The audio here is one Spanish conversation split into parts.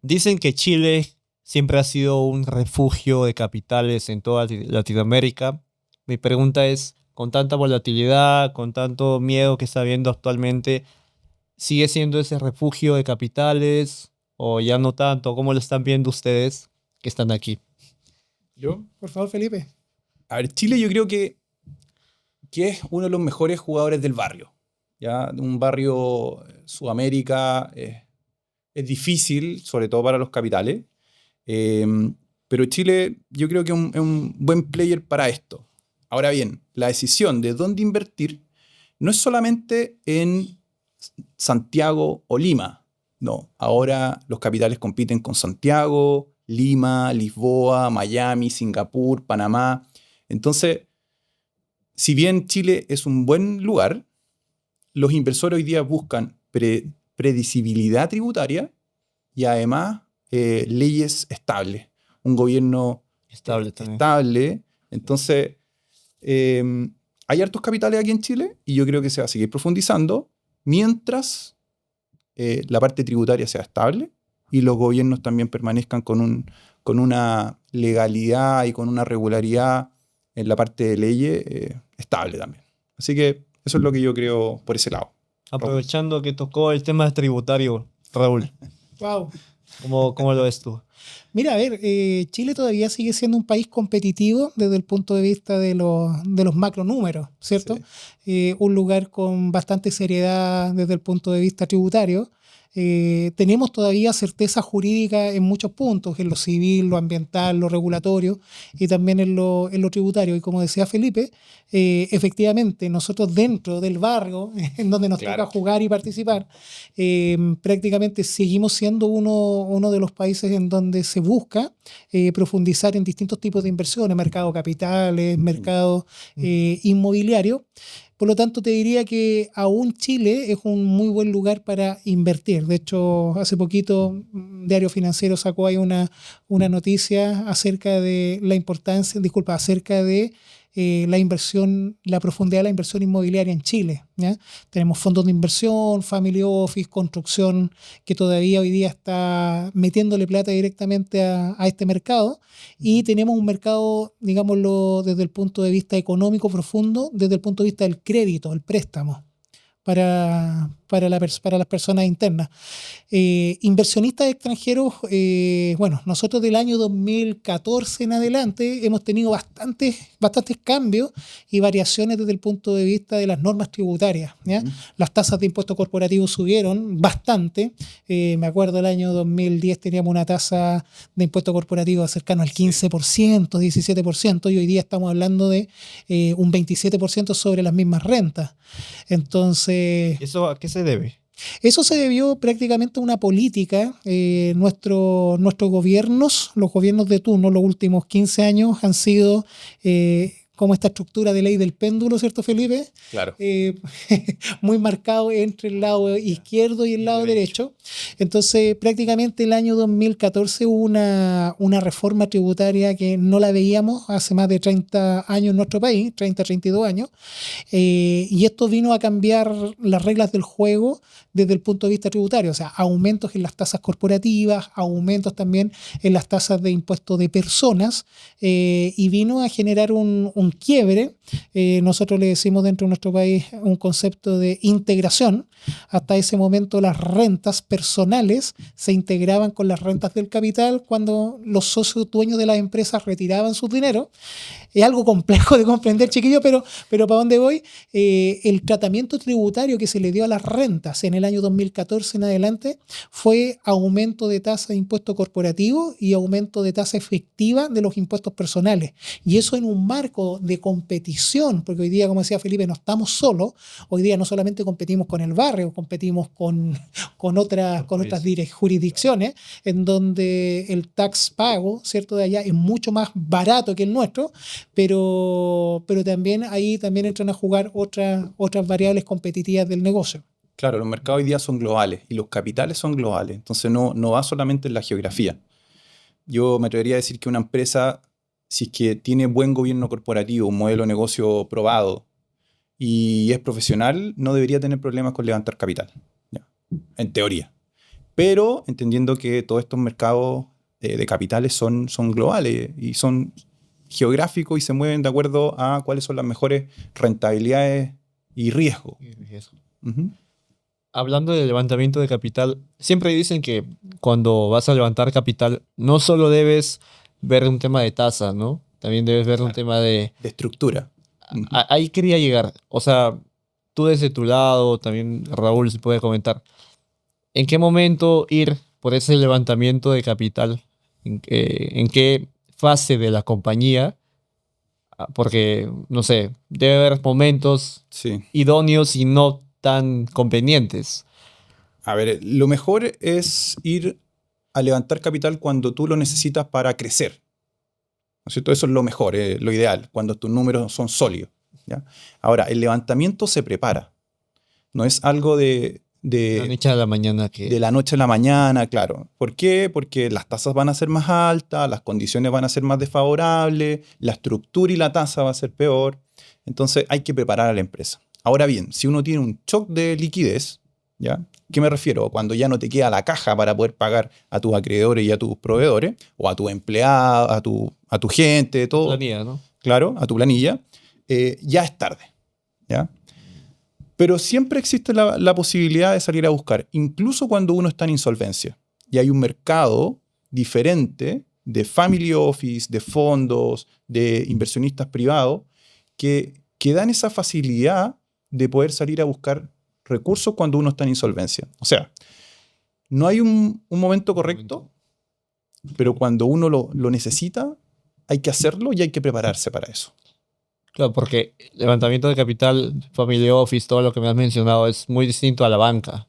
Dicen que Chile siempre ha sido un refugio de capitales en toda Latinoamérica. Mi pregunta es, con tanta volatilidad, con tanto miedo que está habiendo actualmente, ¿sigue siendo ese refugio de capitales o ya no tanto? ¿Cómo lo están viendo ustedes que están aquí? Yo, Por favor, Felipe. a ver, Chile yo creo que es uno de los mejores jugadores del barrio. ¿Ya? Un barrio Sudamérica es difícil, sobre todo para los capitales. Eh, pero Chile yo creo que es un buen player para esto. Ahora bien, la decisión de dónde invertir no es solamente en Santiago o Lima. No, ahora los capitales compiten con Santiago, Lima, Lisboa, Miami, Singapur, Panamá. Entonces, si bien Chile es un buen lugar, los inversores hoy día buscan predecibilidad tributaria y además leyes estables, un gobierno Estable también. estable. Entonces, hay hartos capitales aquí en Chile y yo creo que se va a seguir profundizando mientras la parte tributaria sea estable y los gobiernos también permanezcan con una legalidad y con una regularidad en la parte de leyes estable también. Así que eso es lo que yo creo por ese lado. Raúl. Aprovechando que tocó el tema tributario, Raúl, Wow. ¿cómo lo ves tú? Mira, a ver, Chile todavía sigue siendo un país competitivo desde el punto de vista de los macronúmeros, ¿cierto? Sí. Un lugar con bastante seriedad desde el punto de vista tributario. Tenemos todavía certeza jurídica en muchos puntos, en lo civil, lo ambiental, lo regulatorio y también en lo tributario. Y como decía Felipe, efectivamente, nosotros dentro del barrio, en donde nos Claro. toca jugar y participar, prácticamente seguimos siendo uno de los países en donde se busca profundizar en distintos tipos de inversiones, mercado capitales, mercado inmobiliario. Por lo tanto, te diría que aún Chile es un muy buen lugar para invertir. De hecho, hace poquito Diario Financiero sacó ahí una noticia acerca de la importancia, disculpa, acerca de la inversión, la profundidad de la inversión inmobiliaria en Chile, ¿ya? Tenemos fondos de inversión, family office, construcción, que todavía hoy día está metiéndole plata directamente a este mercado. Y tenemos un mercado, digámoslo, desde el punto de vista económico profundo, desde el punto de vista del crédito, el préstamo para las personas internas. Inversionistas extranjeros, bueno, nosotros del año 2014 en adelante hemos tenido bastantes cambios y variaciones desde el punto de vista de las normas tributarias, ¿ya? Las tasas de impuestos corporativos subieron bastante. Me acuerdo el año 2010 teníamos una tasa de impuesto corporativo cercano al 15%, 17%, y hoy día estamos hablando de un 27% sobre las mismas rentas. Entonces, ¿Eso a qué se debe? eso se debió prácticamente a una política. Nuestros gobiernos, los gobiernos de turno, los últimos 15 años han sido como esta estructura de ley del péndulo, ¿cierto, Felipe? Claro. Muy marcado entre el lado izquierdo y el lado derecho. Entonces, prácticamente el año 2014 hubo una reforma tributaria que no la veíamos hace más de 30 años en nuestro país, 30, 32 años. Y esto vino a cambiar las reglas del juego desde el punto de vista tributario, o sea, aumentos en las tasas corporativas, aumentos también en las tasas de impuestos de personas, y vino a generar un quiebre. Nosotros le decimos dentro de nuestro país un concepto de integración. Hasta ese momento las rentas personales se integraban con las rentas del capital cuando los socios dueños de las empresas retiraban su dinero. Es algo complejo de comprender, chiquillo, pero ¿para dónde voy? El tratamiento tributario que se le dio a las rentas en el año 2014 en adelante fue aumento de tasa de impuesto corporativo y aumento de tasa efectiva de los impuestos personales. Y eso en un marco de competición, porque hoy día, como decía Felipe, no estamos solos. Hoy día no solamente competimos con el barrio, competimos con otras jurisdicciones en donde el tax pago, ¿cierto?, de allá es mucho más barato que el nuestro, pero también ahí también entran a jugar otras variables competitivas del negocio. Claro, los mercados hoy día son globales y los capitales son globales. Entonces no va solamente en la geografía. Yo me atrevería a decir que una empresa, si es que tiene buen gobierno corporativo, un modelo de negocio probado y es profesional, no debería tener problemas con levantar capital, ¿ya? En teoría. pero entendiendo que todos estos mercados de capitales son globales y son geográficos y se mueven de acuerdo a cuáles son las mejores rentabilidades y riesgo. Uh-huh. Hablando de levantamiento de capital, siempre dicen que cuando vas a levantar capital, no solo debes ver un tema de tasa, ¿no? También debes ver un tema de estructura. Uh-huh. Ahí quería llegar. O sea, tú desde tu lado, también Raúl se puede comentar, ¿en qué momento ir por ese levantamiento de capital? ¿En qué fase de la compañía? Porque, no sé, debe haber momentos idóneos y no tan convenientes. A ver, lo mejor es ir a levantar capital cuando tú lo necesitas para crecer. ¿No es cierto? Eso es lo mejor, lo ideal, cuando tus números son sólidos, ¿ya? Ahora, el levantamiento se prepara. No es algo de la noche a la mañana de la noche a la mañana, claro. ¿Por qué? Porque las tasas van a ser más altas, las condiciones van a ser más desfavorables, la estructura y la tasa va a ser peor. Entonces hay que preparar a la empresa. Ahora bien, si uno tiene un shock de liquidez, ¿ya? ¿Qué me refiero? Cuando ya no te queda la caja para poder pagar a tus acreedores y a tus proveedores, o a tus empleados, a tu gente, todo. Planilla, ¿no? Claro, a tu planilla, ya es tarde, ¿ya? Pero siempre existe la posibilidad de salir a buscar, incluso cuando uno está en insolvencia. Y hay un mercado diferente de family office, de fondos, de inversionistas privados, que dan esa facilidad de poder salir a buscar recursos cuando uno está en insolvencia. O sea, no hay un momento correcto, pero cuando uno lo necesita, hay que hacerlo y hay que prepararse para eso. Claro, porque levantamiento de capital, family office, todo lo que me has mencionado es muy distinto a la banca.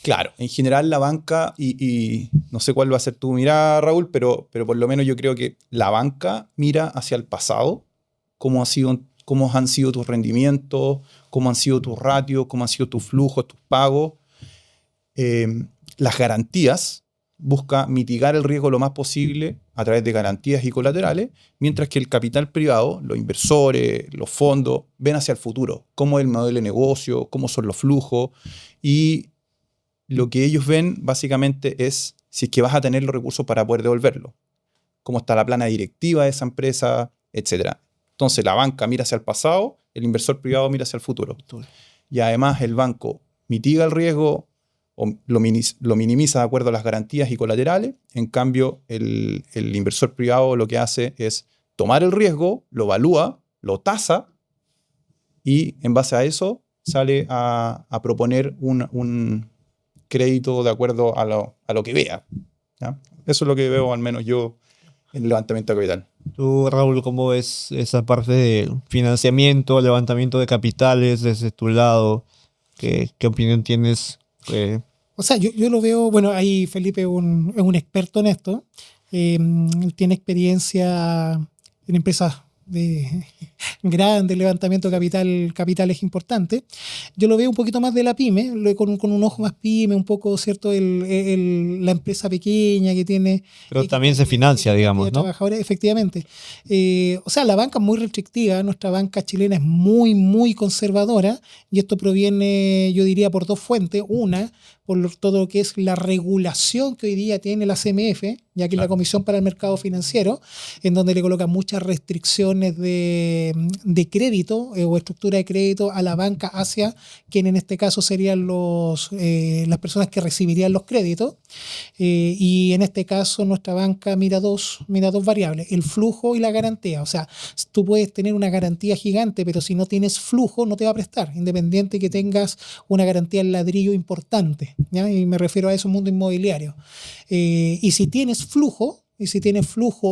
Claro, en general la banca, y no sé cuál va a ser tu mirada, Raúl, pero por lo menos yo creo que la banca mira hacia el pasado, cómo han sido tus rendimientos, cómo han sido tus ratios, cómo han sido tus flujos, tus pagos. Las garantías, busca mitigar el riesgo lo más posible a través de garantías y colaterales, mientras que el capital privado, los inversores, los fondos, ven hacia el futuro, cómo es el modelo de negocio, cómo son los flujos, y lo que ellos ven básicamente es si es que vas a tener los recursos para poder devolverlo, cómo está la plana directiva de esa empresa, etc. Entonces la banca mira hacia el pasado, el inversor privado mira hacia el futuro. Y además el banco mitiga el riesgo o lo minimiza de acuerdo a las garantías y colaterales. En cambio, el inversor privado lo que hace es tomar el riesgo, lo evalúa, lo tasa y en base a eso sale a proponer un crédito de acuerdo a lo que vea, ¿ya? Eso es lo que veo al menos yo en el levantamiento de capital. Tú, Raúl, ¿cómo ves esa parte de financiamiento, levantamiento de capitales desde tu lado? ¿Qué opinión tienes? O sea, yo lo veo, bueno, ahí Felipe es un experto en esto. Él tiene experiencia en empresas de grandes, levantamiento de capitales importantes. Yo lo veo un poquito más de la pyme, con un ojo más pyme, un poco, ¿cierto? La empresa pequeña que tiene... Pero también se financia, digamos, ¿no? Trabajadores, efectivamente. O sea, la banca es muy restrictiva, nuestra banca chilena es muy, muy conservadora, y esto proviene, yo diría, por dos fuentes. Una, por todo lo que es la regulación que hoy día tiene la CMF, ya que es la Comisión para el Mercado Financiero, en donde le coloca muchas restricciones de crédito o estructura de crédito a la banca hacia quien en este caso serían las personas que recibirían los créditos. Y en este caso nuestra banca mira dos variables, el flujo y la garantía. O sea, tú puedes tener una garantía gigante, pero si no tienes flujo no te va a prestar, independiente que tengas una garantía en ladrillo importante, ¿ya? Y me refiero a eso, mundo inmobiliario. Y si tienes flujo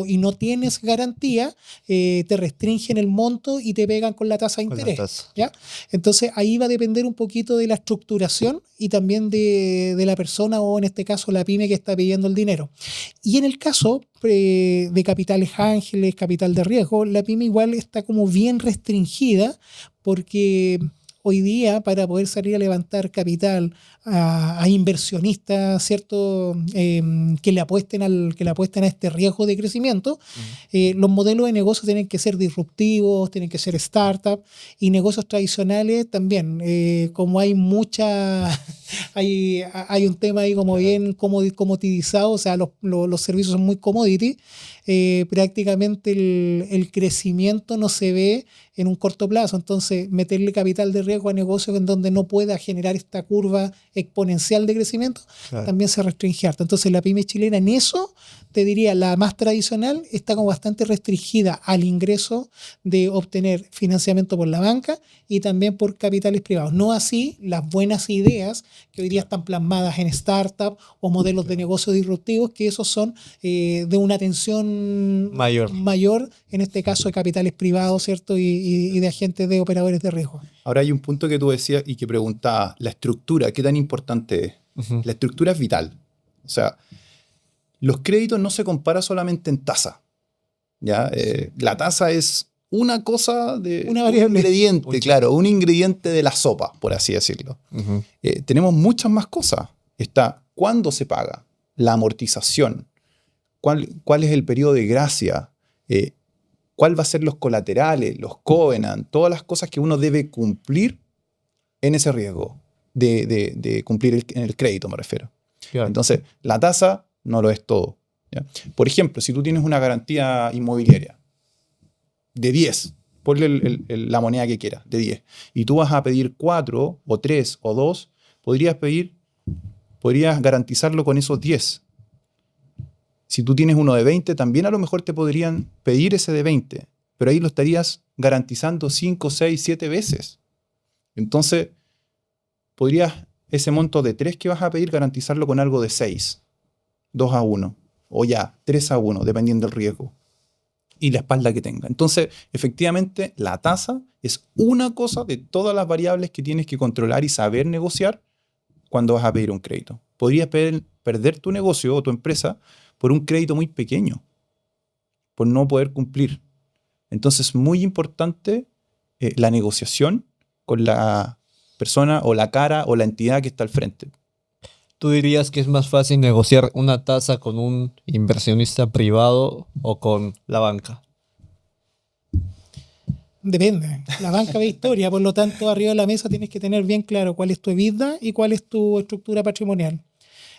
y no tienes garantía, te restringen el monto y te pegan con la tasa de interés, ¿ya? Entonces ahí va a depender un poquito de la estructuración y también de la persona, o en este caso la pyme que está pidiendo el dinero. Y en el caso de capitales ángeles, capital de riesgo, la pyme igual está como bien restringida, porque hoy día, para poder salir a levantar capital a inversionistas, ¿cierto? Que le apuesten a este riesgo de crecimiento, los modelos de negocio tienen que ser disruptivos, tienen que ser startups, y negocios tradicionales también. Como hay mucha hay un tema ahí como bien comoditizado, o sea, los servicios son muy commodity. Prácticamente el crecimiento no se ve en un corto plazo, entonces meterle capital de riesgo a negocios en donde no pueda generar esta curva exponencial de crecimiento también se restringe harto. Entonces la pyme chilena en eso, te diría, la más tradicional está como bastante restringida al ingreso de obtener financiamiento por la banca y también por capitales privados. No así las buenas ideas que hoy día están plasmadas en startups o modelos de negocio disruptivos, que esos son de una atención mayor, en este caso de capitales privados, ¿cierto? Y de agentes de operadores de riesgo. Ahora hay un punto que tú decías y que preguntaba, la estructura, ¿qué tan importante es? La estructura es vital. O sea, los créditos no se compara solamente en tasa. ¿Ya? La tasa es una cosa de una variable. Un ingrediente, claro, un ingrediente de la sopa, por así decirlo. Tenemos muchas más cosas. Está cuándo se paga, la amortización, cuál es el periodo de gracia, cuál va a ser los colaterales, los covenant, todas las cosas que uno debe cumplir en ese riesgo de cumplir en el crédito, me refiero. Claro. Entonces, la tasa no lo es todo. ¿Ya? Por ejemplo, si tú tienes una garantía inmobiliaria de 10, ponle la moneda que quieras, de 10, y tú vas a pedir 4 o 3 o 2, podrías garantizarlo con esos 10. Si tú tienes uno de 20, también a lo mejor te podrían pedir ese de 20, pero ahí lo estarías garantizando 5, 6, 7 veces. Entonces, podrías ese monto de 3 que vas a pedir garantizarlo con algo de 6, 2-1, o ya 3-1, dependiendo del riesgo y la espalda que tenga. Entonces, efectivamente, la tasa es una cosa de todas las variables que tienes que controlar y saber negociar cuando vas a pedir un crédito. Podrías perder tu negocio o tu empresa por un crédito muy pequeño, por no poder cumplir. Entonces, es muy importante la negociación con la persona o la cara o la entidad que está al frente. ¿Tú dirías que es más fácil negociar una tasa con un inversionista privado o con la banca? Depende. La banca ve historia, por lo tanto, arriba de la mesa tienes que tener bien claro cuál es tu EBITDA y cuál es tu estructura patrimonial.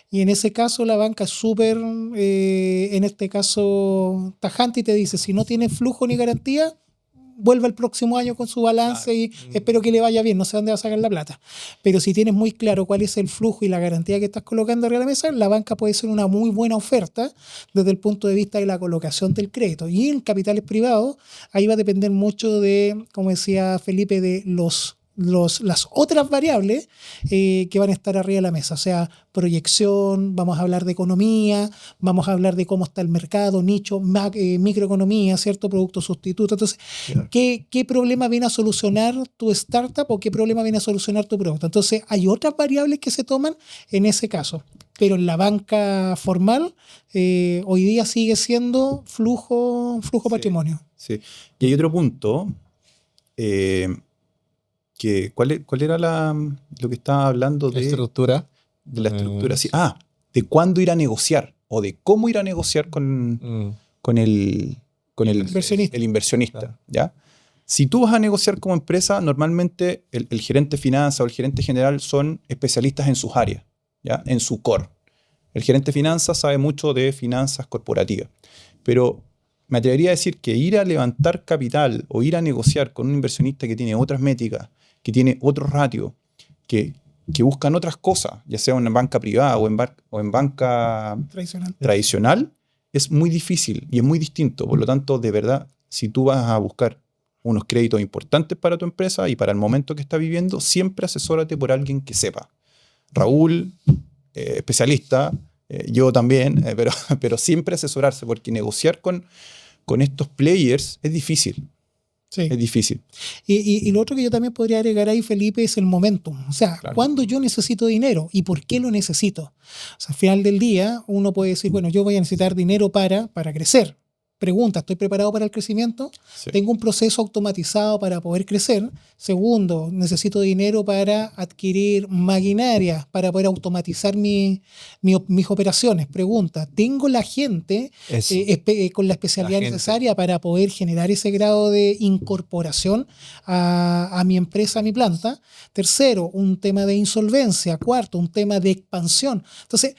Y en ese caso la banca es súper, en este caso, tajante y te dice, si no tienes flujo ni garantía, vuelva el próximo año con su balance y espero que le vaya bien, no sé dónde va a sacar la plata. Pero si tienes muy claro cuál es el flujo y la garantía que estás colocando arriba de la mesa, la banca puede ser una muy buena oferta desde el punto de vista de la colocación del crédito. Y en capitales privados, ahí va a depender mucho de, como decía Felipe, de las otras variables que van a estar arriba de la mesa, o sea, proyección, vamos a hablar de economía, vamos a hablar de cómo está el mercado, nicho, microeconomía, ¿cierto? Producto sustituto. Entonces, claro. ¿Qué problema viene a solucionar tu startup o qué problema viene a solucionar tu producto? Entonces, hay otras variables que se toman en ese caso. Pero en la banca formal, hoy día sigue siendo flujo patrimonio. Sí. Y hay otro punto. ¿Cuál era lo que estaba hablando de? ¿Estructura? De la estructura, sí. De cuándo ir a negociar o de cómo ir a negociar con el inversionista. Claro. ¿Ya? Si tú vas a negociar como empresa, normalmente el gerente de finanzas o el gerente general son especialistas en sus áreas, ¿ya? En su core. El gerente de finanzas sabe mucho de finanzas corporativas, pero me atrevería a decir que ir a levantar capital o ir a negociar con un inversionista que tiene otras métricas, que tiene otros ratios, que buscan otras cosas, ya sea en banca privada o en banca tradicional, es muy difícil y es muy distinto. Por lo tanto, de verdad, si tú vas a buscar unos créditos importantes para tu empresa y para el momento que estás viviendo, siempre asesórate por alguien que sepa. Raúl, especialista, yo también, pero siempre asesorarse, porque negociar con estos players es difícil. Sí. Es difícil. Y lo otro que yo también podría agregar ahí, Felipe, es el momentum. O sea, claro. ¿Cuándo yo necesito dinero y por qué lo necesito? O sea, al final del día, uno puede decir, bueno, yo voy a necesitar dinero para crecer. pregunta, ¿estoy preparado para el crecimiento? Sí. ¿Tengo un proceso automatizado para poder crecer? Segundo, necesito dinero para adquirir maquinaria, para poder automatizar mis operaciones. Pregunta, ¿tengo la gente Eso. con la especialidad La gente. necesaria para poder generar ese grado de incorporación a mi empresa, a mi planta? Tercero, un tema de insolvencia. Cuarto, un tema de expansión. Entonces,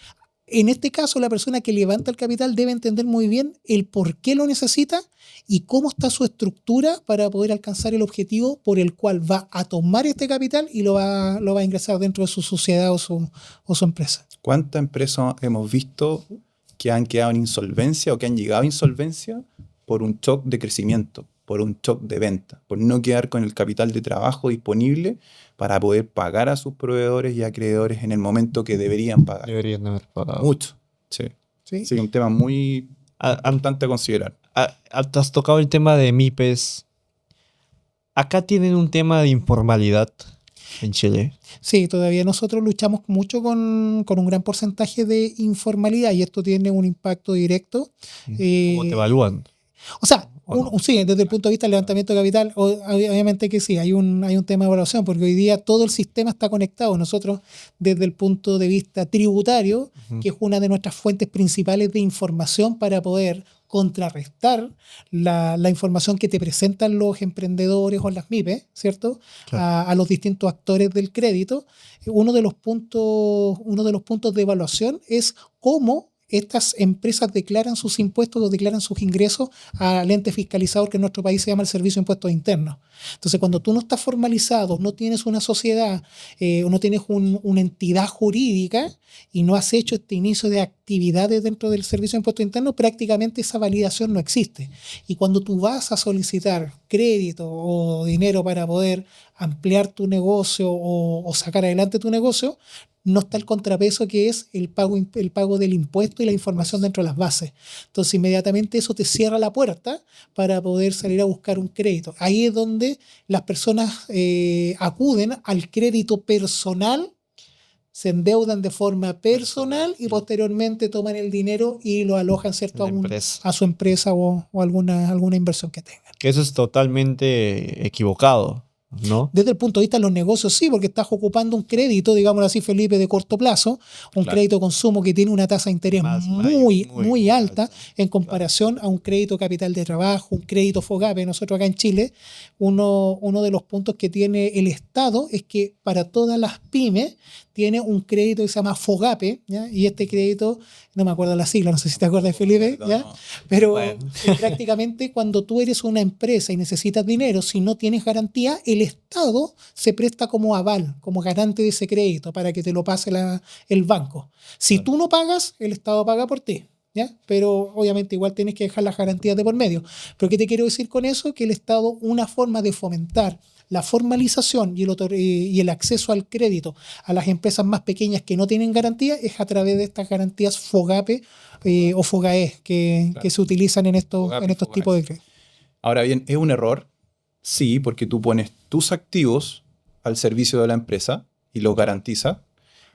en este caso, la persona que levanta el capital debe entender muy bien el por qué lo necesita y cómo está su estructura para poder alcanzar el objetivo por el cual va a tomar este capital y lo va a ingresar dentro de su sociedad o su empresa. ¿Cuántas empresas hemos visto que han quedado en insolvencia o que han llegado a insolvencia por un shock de crecimiento, por un shock de venta, por no quedar con el capital de trabajo disponible para poder pagar a sus proveedores y acreedores en el momento que deberían pagar? Deberían haber pagado. Mucho. Sí. ¿Sí? Sí, un tema muy importante a considerar. Has tocado el tema de MIPES. Acá tienen un tema de informalidad en Chile. Sí, todavía nosotros luchamos mucho con un gran porcentaje de informalidad y esto tiene un impacto directo. ¿Cómo te evalúan? O sea, ¿O no? sí, desde el punto de vista del levantamiento de capital, obviamente que sí, hay un tema de evaluación, porque hoy día todo el sistema está conectado. Nosotros, desde el punto de vista tributario, que es una de nuestras fuentes principales de información para poder contrarrestar la información que te presentan los emprendedores o las MIPES, ¿cierto? Claro. A los distintos actores del crédito. Uno de los puntos de evaluación es cómo estas empresas declaran sus impuestos o declaran sus ingresos al ente fiscalizador que en nuestro país se llama el Servicio de Impuestos Internos. Entonces, cuando tú no estás formalizado, no tienes una sociedad o no tienes una entidad jurídica y no has hecho este inicio de actividades dentro del Servicio de Impuestos Internos, prácticamente esa validación no existe. Y cuando tú vas a solicitar crédito o dinero para poder ampliar tu negocio o sacar adelante tu negocio, no está el contrapeso que es el pago del impuesto y la información dentro de las bases. Entonces, inmediatamente eso te cierra la puerta para poder salir a buscar un crédito. Ahí es donde las personas acuden al crédito personal, se endeudan de forma personal y posteriormente toman el dinero y lo alojan, ¿cierto? A su empresa o alguna inversión que tengan. Que eso es totalmente equivocado, ¿no? Desde el punto de vista de los negocios, sí, porque estás ocupando un crédito, digámoslo así, Felipe, de corto plazo, un crédito de consumo que tiene una tasa de interés muy alta en comparación a un crédito capital de trabajo, un crédito FOGAPE. Nosotros acá en Chile, uno de los puntos que tiene el Estado es que para todas las pymes tiene un crédito que se llama FOGAPE, ¿ya? Y este crédito, no me acuerdo la sigla, no sé si te acuerdas, Felipe, ¿ya? Pero prácticamente cuando tú eres una empresa y necesitas dinero, si no tienes garantía, el Estado se presta como aval, como garante de ese crédito para que te lo pase el banco. Si tú no pagas, el Estado paga por ti, ¿ya? Pero obviamente igual tienes que dejar las garantías de por medio. ¿Pero qué te quiero decir con eso? Que el Estado, una forma de fomentar la formalización y el acceso al crédito a las empresas más pequeñas que no tienen garantía es a través de estas garantías FOGAPE o FOGAE que se utilizan en estos tipos de créditos. Ahora bien, ¿es un error? Sí, porque tú pones tus activos al servicio de la empresa y los garantizas,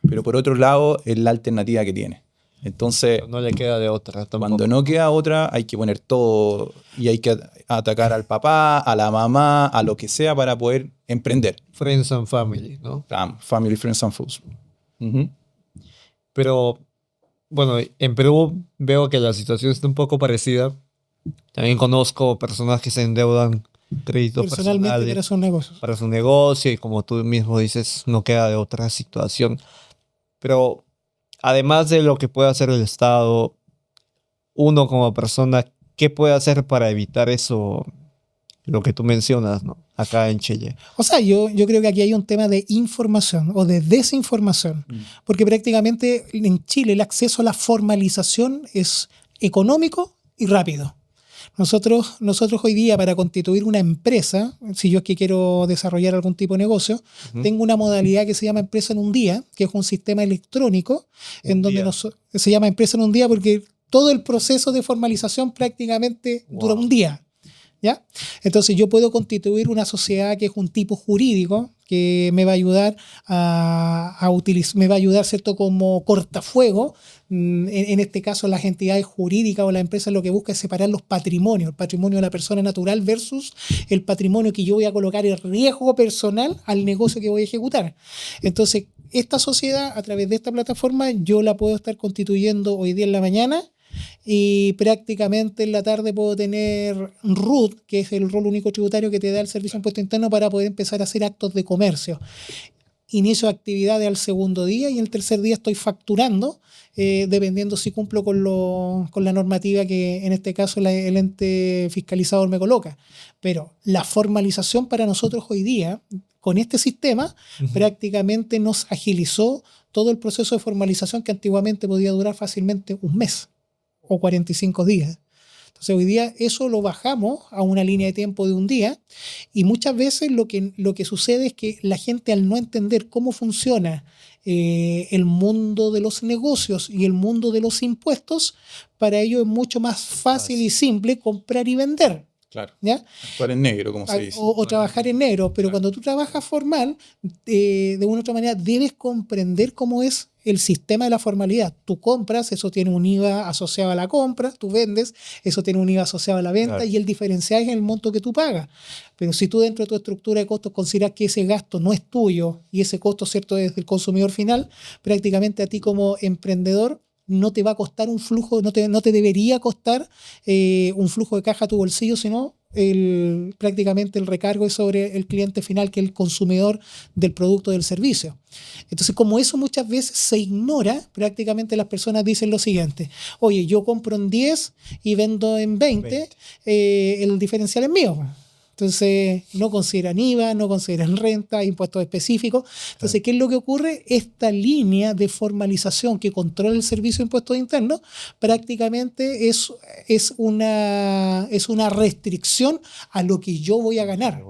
pero por otro lado es la alternativa que tiene. Entonces, no le queda de otra tampoco. Cuando no queda otra, hay que poner todo y hay que atacar al papá, a la mamá, a lo que sea para poder emprender. Friends and family, ¿no? Family, friends and fools. Pero, bueno, en Perú veo que la situación está un poco parecida. También conozco personas que se endeudan créditos personalmente para su negocio y como tú mismo dices, no queda de otra situación. Pero además de lo que puede hacer el Estado, uno como persona, ¿qué puede hacer para evitar eso, lo que tú mencionas, ¿no? Acá en Chile? O sea, yo creo que aquí hay un tema de información o de desinformación, porque prácticamente en Chile el acceso a la formalización es económico y rápido. Nosotros hoy día, para constituir una empresa, si yo es que quiero desarrollar algún tipo de negocio, tengo una modalidad que se llama Empresa en un Día, que es un sistema electrónico se llama Empresa en un Día porque todo el proceso de formalización prácticamente dura un día, ¿ya? Entonces yo puedo constituir una sociedad que es un tipo jurídico, que me va a ayudar a utilizar, me va a ayudar, ¿cierto?, como cortafuego. En este caso, las entidades jurídicas o la empresa lo que busca es separar los patrimonios, el patrimonio de la persona natural versus el patrimonio que yo voy a colocar en riesgo personal al negocio que voy a ejecutar. Entonces, esta sociedad, a través de esta plataforma, yo la puedo estar constituyendo hoy día en la mañana, y prácticamente en la tarde puedo tener RUT, que es el rol único tributario que te da el Servicio de Impuesto Interno para poder empezar a hacer actos de comercio. Inicio actividades al segundo día y el tercer día estoy facturando, dependiendo si cumplo con la normativa que en este caso el ente fiscalizador me coloca. Pero la formalización para nosotros hoy día, con este sistema, prácticamente nos agilizó todo el proceso de formalización que antiguamente podía durar fácilmente un mes o 45 días. Entonces hoy día eso lo bajamos a una línea de tiempo de un día, y muchas veces lo que sucede es que la gente, al no entender cómo funciona el mundo de los negocios y el mundo de los impuestos, para ellos es mucho más fácil y simple comprar y vender. Claro. ¿Ya? Actuar en negro, como se dice. O trabajar en negro, pero cuando tú trabajas formal, de una u otra manera debes comprender cómo es el sistema de la formalidad. Tú compras, eso tiene un IVA asociado a la compra; tú vendes, eso tiene un IVA asociado a la venta, claro, y el diferencial es el monto que tú pagas. Pero si tú dentro de tu estructura de costos consideras que ese gasto no es tuyo y ese costo, ¿cierto?, es del consumidor final, prácticamente a ti como emprendedor no te va a costar un flujo, no te debería costar un flujo de caja a tu bolsillo, sino prácticamente el recargo es sobre el cliente final, que es el consumidor del producto o del servicio. Entonces, como eso muchas veces se ignora, prácticamente las personas dicen lo siguiente: oye, yo compro en 10 y vendo en 20. El diferencial es mío. Entonces, no consideran IVA, no consideran renta, impuestos específicos. Entonces, ¿qué es lo que ocurre? Esta línea de formalización que controla el Servicio de Impuestos Internos prácticamente es una restricción a lo que yo voy a ganar.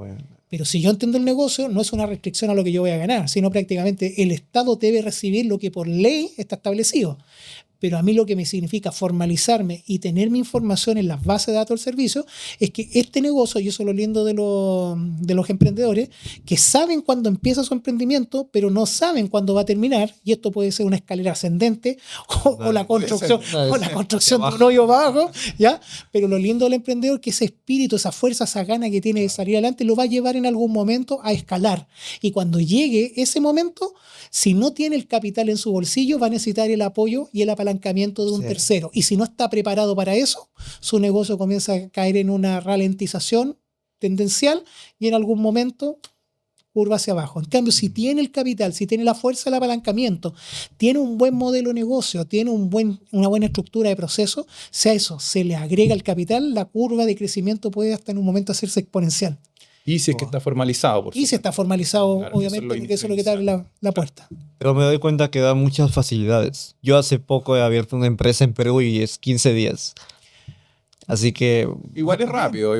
Pero si yo entiendo el negocio, no es una restricción a lo que yo voy a ganar, sino prácticamente el Estado debe recibir lo que por ley está establecido. Pero a mí lo que me significa formalizarme y tener mi información en las bases de datos del servicio es que este negocio, y eso es lo lindo de los emprendedores, que saben cuándo empieza su emprendimiento, pero no saben cuándo va a terminar, y esto puede ser una escalera ascendente o la construcción de un hoyo bajo, ¿ya? Pero lo lindo del emprendedor es que ese espíritu, esa fuerza, esa gana que tiene de salir adelante, lo va a llevar en algún momento a escalar. Y cuando llegue ese momento, si no tiene el capital en su bolsillo, va a necesitar el apoyo y el apalancamiento de un tercero. Y si no está preparado para eso, su negocio comienza a caer en una ralentización tendencial y en algún momento curva hacia abajo. En cambio, si tiene el capital, si tiene la fuerza del apalancamiento, tiene un buen modelo de negocio, tiene una buena estructura de proceso, si a eso se le agrega el capital, la curva de crecimiento puede hasta en un momento hacerse exponencial. Y si es que está formalizado, por supuesto. Y si está formalizado, claro, obviamente, porque eso es lo que te abre la puerta. Pero me doy cuenta que da muchas facilidades. Yo hace poco he abierto una empresa en Perú y es 15 días. Así que... Igual es rápido.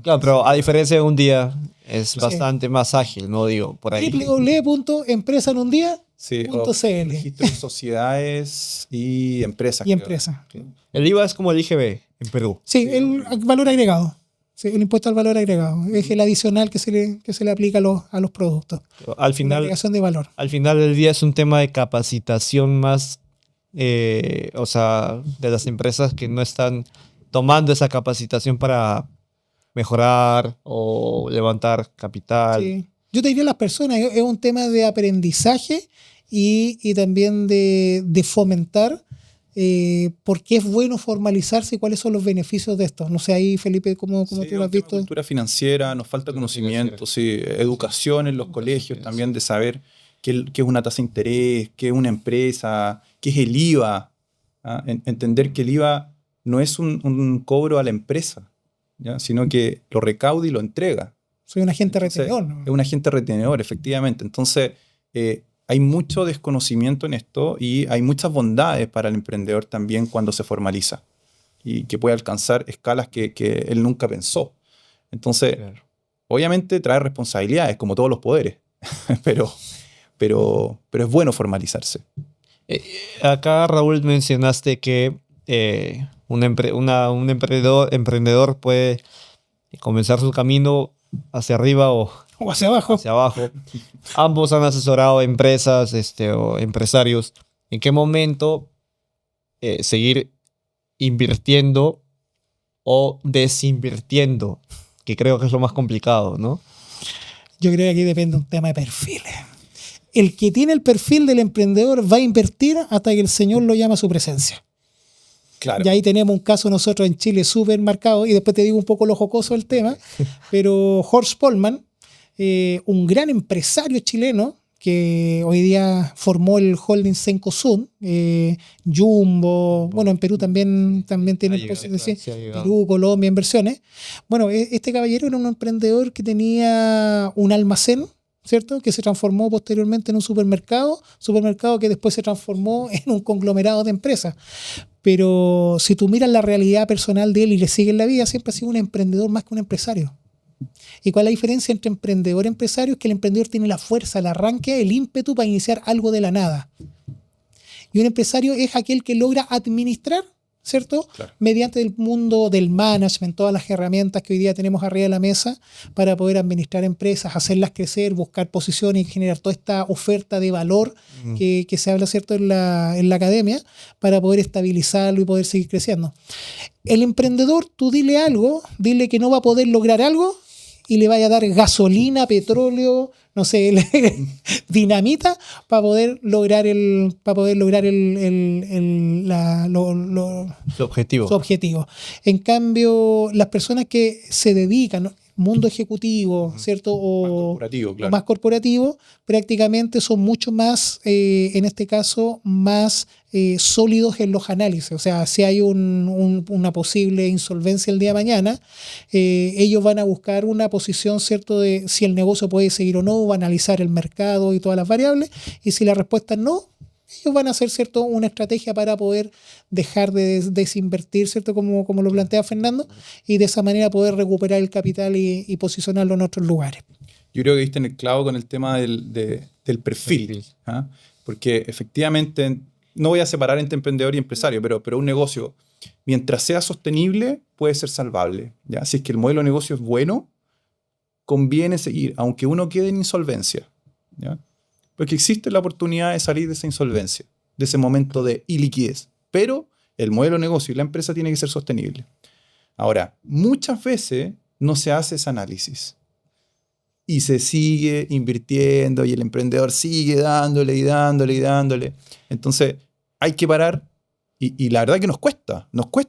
Claro, pero a diferencia de un día, es bastante más ágil, no digo, por ahí. www.empresaenundia.cl. Registro de sociedades y empresas. Y empresas. El IVA es como el IGB en Perú. Sí, el valor agregado. Sí, el impuesto al valor agregado es el adicional que se le aplica a los productos. Al final, la agregación de valor. Al final del día es un tema de capacitación más, o sea, de las empresas que no están tomando esa capacitación para mejorar o levantar capital. Sí. Yo te diría a las personas, es un tema de aprendizaje y también de fomentar por qué es bueno formalizarse y cuáles son los beneficios de esto. No sé, ahí, Felipe, ¿cómo tú lo has visto? Cultura financiera, nos falta conocimiento, educación en los colegios también, de saber qué es una tasa de interés, qué es una empresa, qué es el IVA. Entender que el IVA no es un cobro a la empresa, ¿ya? Sino que lo recauda y lo entrega. Soy un agente retenedor, ¿no? Es un agente retenedor, efectivamente. Entonces, hay mucho desconocimiento en esto y hay muchas bondades para el emprendedor también cuando se formaliza y que puede alcanzar escalas que él nunca pensó. Entonces, obviamente trae responsabilidades, como todos los poderes, pero es bueno formalizarse. Acá, Raúl, mencionaste que un emprendedor puede comenzar su camino hacia arriba o O hacia abajo. hacia abajo. Ambos han asesorado empresas o empresarios. ¿En qué momento seguir invirtiendo o desinvirtiendo? Que creo que es lo más complicado, ¿no? Yo creo que aquí depende un tema de perfiles. El que tiene el perfil del emprendedor va a invertir hasta que el Señor lo llame a su presencia. Claro. Y ahí tenemos un caso nosotros en Chile súper marcado, y después te digo un poco lo jocoso del tema, pero Horst Polman, un gran empresario chileno, que hoy día formó el holding Cencosud, Jumbo, bueno, en Perú también tiene Perú, Colombia, inversiones. Bueno, este caballero era un emprendedor que tenía un almacén, ¿cierto? Que se transformó posteriormente en un supermercado que después se transformó en un conglomerado de empresas. Pero si tú miras la realidad personal de él y le sigues la vida, siempre ha sido un emprendedor más que un empresario. ¿Y cuál es la diferencia entre emprendedor y empresario? Es que el emprendedor tiene la fuerza, el arranque, el ímpetu para iniciar algo de la nada. Y un empresario es aquel que logra administrar, ¿cierto? Claro. Mediante el mundo del management, todas las herramientas que hoy día tenemos arriba de la mesa para poder administrar empresas, hacerlas crecer, buscar posiciones y generar toda esta oferta de valor que se habla, ¿cierto?, en la academia, para poder estabilizarlo y poder seguir creciendo. El emprendedor, tú dile algo, dile que no va a poder lograr algo y le vaya a dar gasolina, petróleo, no sé, dinamita para poder lograr Su objetivo. su objetivo. En cambio, las personas que se dedican, ¿no?, mundo ejecutivo, ¿cierto? O más corporativo, prácticamente son mucho más, en este caso, más sólidos en los análisis. O sea, si hay una posible insolvencia el día de mañana, ellos van a buscar una posición, ¿cierto?, de si el negocio puede seguir o no, va a analizar el mercado y todas las variables, y si la respuesta es no, ellos van a hacer, ¿cierto?, una estrategia para poder dejar de desinvertir, ¿cierto?, como lo plantea Fernando, y de esa manera poder recuperar el capital y posicionarlo en otros lugares. Yo creo que diste en el clavo con el tema del perfil. ¿Ah? Porque efectivamente, no voy a separar entre emprendedor y empresario, pero un negocio, mientras sea sostenible, puede ser salvable. ¿Ya? Si es que el modelo de negocio es bueno, conviene seguir, aunque uno quede en insolvencia. ¿Ya? Porque existe la oportunidad de salir de esa insolvencia, de ese momento de iliquidez. Pero el modelo de negocio y la empresa tiene que ser sostenible. Ahora, muchas veces no se hace ese análisis. Y se sigue invirtiendo y el emprendedor sigue dándole y dándole y dándole. Entonces, hay que parar. Y la verdad que nos cuesta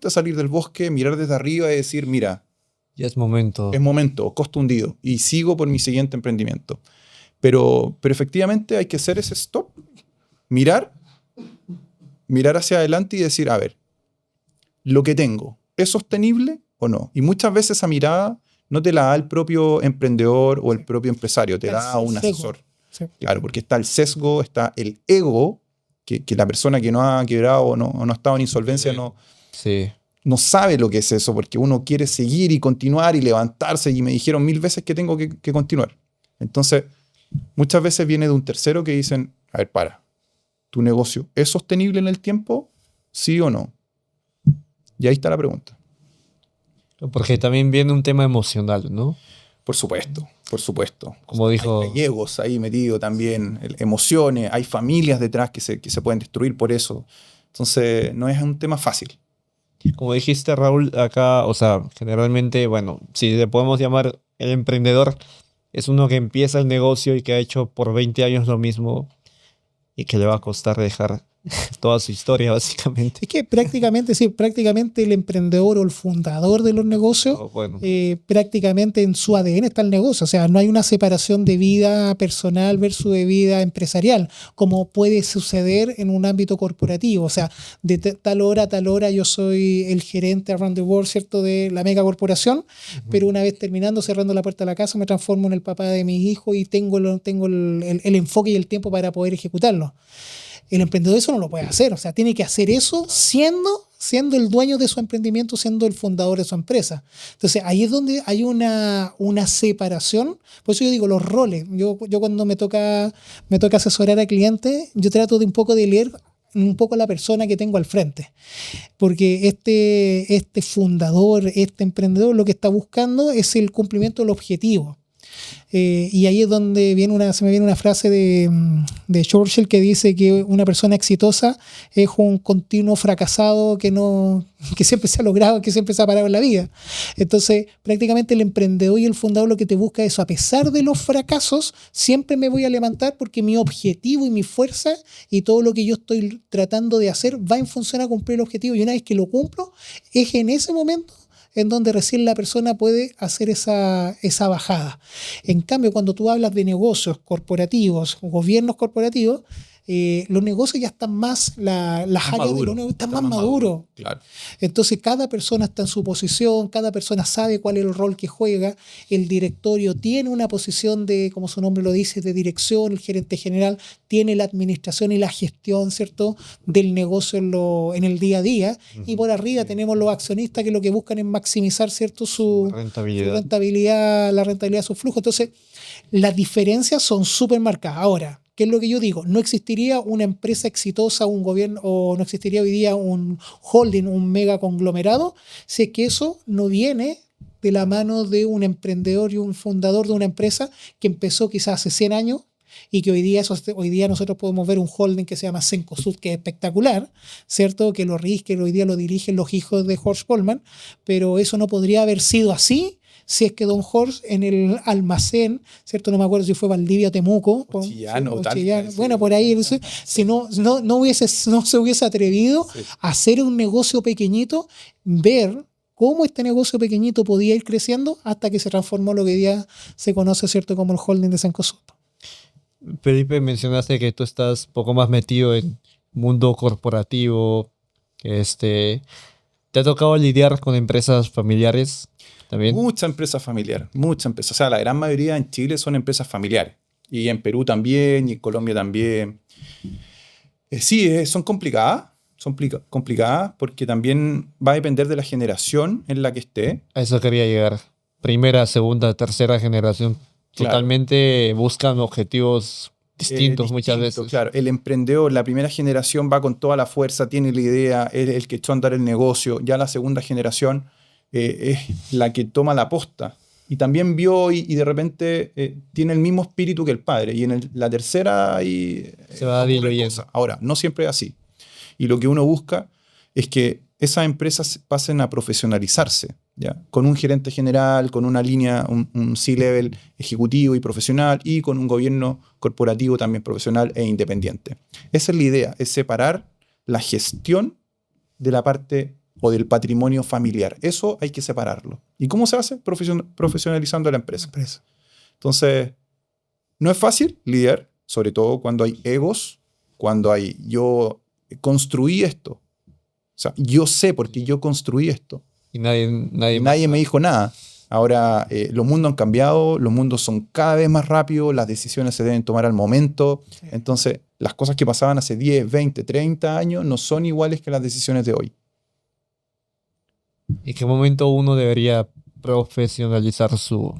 salir del bosque, mirar desde arriba y decir, mira, ya es momento. Es momento, costo hundido. Y sigo por mi siguiente emprendimiento. Pero efectivamente hay que hacer ese stop, mirar hacia adelante y decir, a ver, lo que tengo, ¿es sostenible o no? Y muchas veces esa mirada no te la da el propio emprendedor o el propio empresario, te la da un asesor. Sí. Claro, porque está el sesgo, está el ego, que la persona que no ha quebrado o no ha estado en insolvencia no sabe lo que es eso, porque uno quiere seguir y continuar y levantarse, y me dijeron 1000 veces que tengo que continuar. Entonces, muchas veces viene de un tercero que dicen, a ver, ¿tu negocio es sostenible en el tiempo? ¿Sí o no? Y ahí está la pregunta. Porque también viene un tema emocional, ¿no? Por supuesto. Como dijo... Hay egos ahí metidos también, emociones, hay familias detrás que se pueden destruir por eso. Entonces, no es un tema fácil. Como dijiste, Raúl, acá, o sea, generalmente, bueno, si le podemos llamar el emprendedor, es uno que empieza el negocio y que ha hecho por 20 años lo mismo y que le va a costar dejar toda su historia, básicamente. Es que prácticamente el emprendedor o el fundador de los negocios, prácticamente en su ADN está el negocio. O sea, no hay una separación de vida personal versus de vida empresarial, como puede suceder en un ámbito corporativo. O sea, de tal hora a tal hora yo soy el gerente around the world, ¿cierto?, de la mega corporación, pero una vez terminando, cerrando la puerta de la casa, me transformo en el papá de mis hijos y tengo el enfoque y el tiempo para poder ejecutarlo. El emprendedor eso no lo puede hacer, o sea, tiene que hacer eso siendo el dueño de su emprendimiento, siendo el fundador de su empresa. Entonces, ahí es donde hay una separación. Por eso yo digo, los roles. Yo cuando me toca asesorar a clientes, yo trato de un poco de leer un poco a la persona que tengo al frente. Porque este fundador, este emprendedor, lo que está buscando es el cumplimiento del objetivo. Y ahí es donde se me viene una frase de Churchill que dice que una persona exitosa es un continuo fracasado que siempre se ha logrado, que siempre se ha parado en la vida. Entonces, prácticamente el emprendedor y el fundador lo que te busca es eso. A pesar de los fracasos, siempre me voy a levantar porque mi objetivo y mi fuerza y todo lo que yo estoy tratando de hacer va en función a cumplir el objetivo. Y una vez que lo cumplo, es en ese momento en donde recién la persona puede hacer esa bajada. En cambio, cuando tú hablas de negocios corporativos, gobiernos corporativos, los negocios ya están más, las áreas de los negocios están más maduros. Claro. Entonces cada persona está en su posición, cada persona sabe cuál es el rol que juega, el directorio tiene una posición de, como su nombre lo dice, de dirección, el gerente general tiene la administración y la gestión, ¿cierto?, del negocio en el día a día, y por arriba tenemos los accionistas que lo que buscan es maximizar, ¿cierto?, su rentabilidad, la rentabilidad de su flujo. Entonces las diferencias son súper marcadas. Ahora, ¿qué es lo que yo digo? No existiría una empresa exitosa, un gobierno, o no existiría hoy día un holding, un mega conglomerado, si es que eso no viene de la mano de un emprendedor y un fundador de una empresa que empezó quizás hace 100 años y que hoy día nosotros podemos ver un holding que se llama Cencosud, que es espectacular, ¿cierto? Que hoy día lo dirigen los hijos de Horst Polman, pero eso no podría haber sido así si es que Don Horst en el almacén, ¿cierto? No me acuerdo si fue Valdivia o Temuco. Chillán. Bueno, por ahí, si no se hubiese atrevido a hacer un negocio pequeñito, ver cómo este negocio pequeñito podía ir creciendo hasta que se transformó lo que hoy día se conoce, ¿cierto?, como el holding de Cencosud. Felipe, mencionaste que tú estás un poco más metido en mundo corporativo, que ¿te ha tocado lidiar con empresas familiares también? Mucha empresa familiar, mucha empresa. O sea, la gran mayoría en Chile son empresas familiares. Y en Perú también, y en Colombia también. Sí, son complicadas. Son complicadas porque también va a depender de la generación en la que esté. A eso quería llegar. Primera, segunda, tercera generación. Claro. Totalmente buscan objetivos distintos muchas veces. Claro, el emprendedor, la primera generación va con toda la fuerza, tiene la idea, es el que echó a andar el negocio. Ya la segunda generación es la que toma la posta. Y también vio y de repente tiene el mismo espíritu que el padre. Y en la tercera se va diluyendo. Ahora, no siempre es así. Y lo que uno busca es que esas empresas pasen a profesionalizarse, ¿ya? Con un gerente general, con una línea, un C-level ejecutivo y profesional, y con un gobierno corporativo también profesional e independiente. Esa es la idea, es separar la gestión de la parte o del patrimonio familiar. Eso hay que separarlo. ¿Y cómo se hace? Profesionalizando la empresa. Entonces, no es fácil lidiar, sobre todo cuando hay egos, cuando yo construí esto. O sea, yo sé porque yo construí esto. Y nadie me dijo nada. Ahora, los mundos han cambiado, los mundos son cada vez más rápidos, las decisiones se deben tomar al momento. Sí. Entonces, las cosas que pasaban hace 10, 20, 30 años no son iguales que las decisiones de hoy. ¿En qué momento uno debería profesionalizar su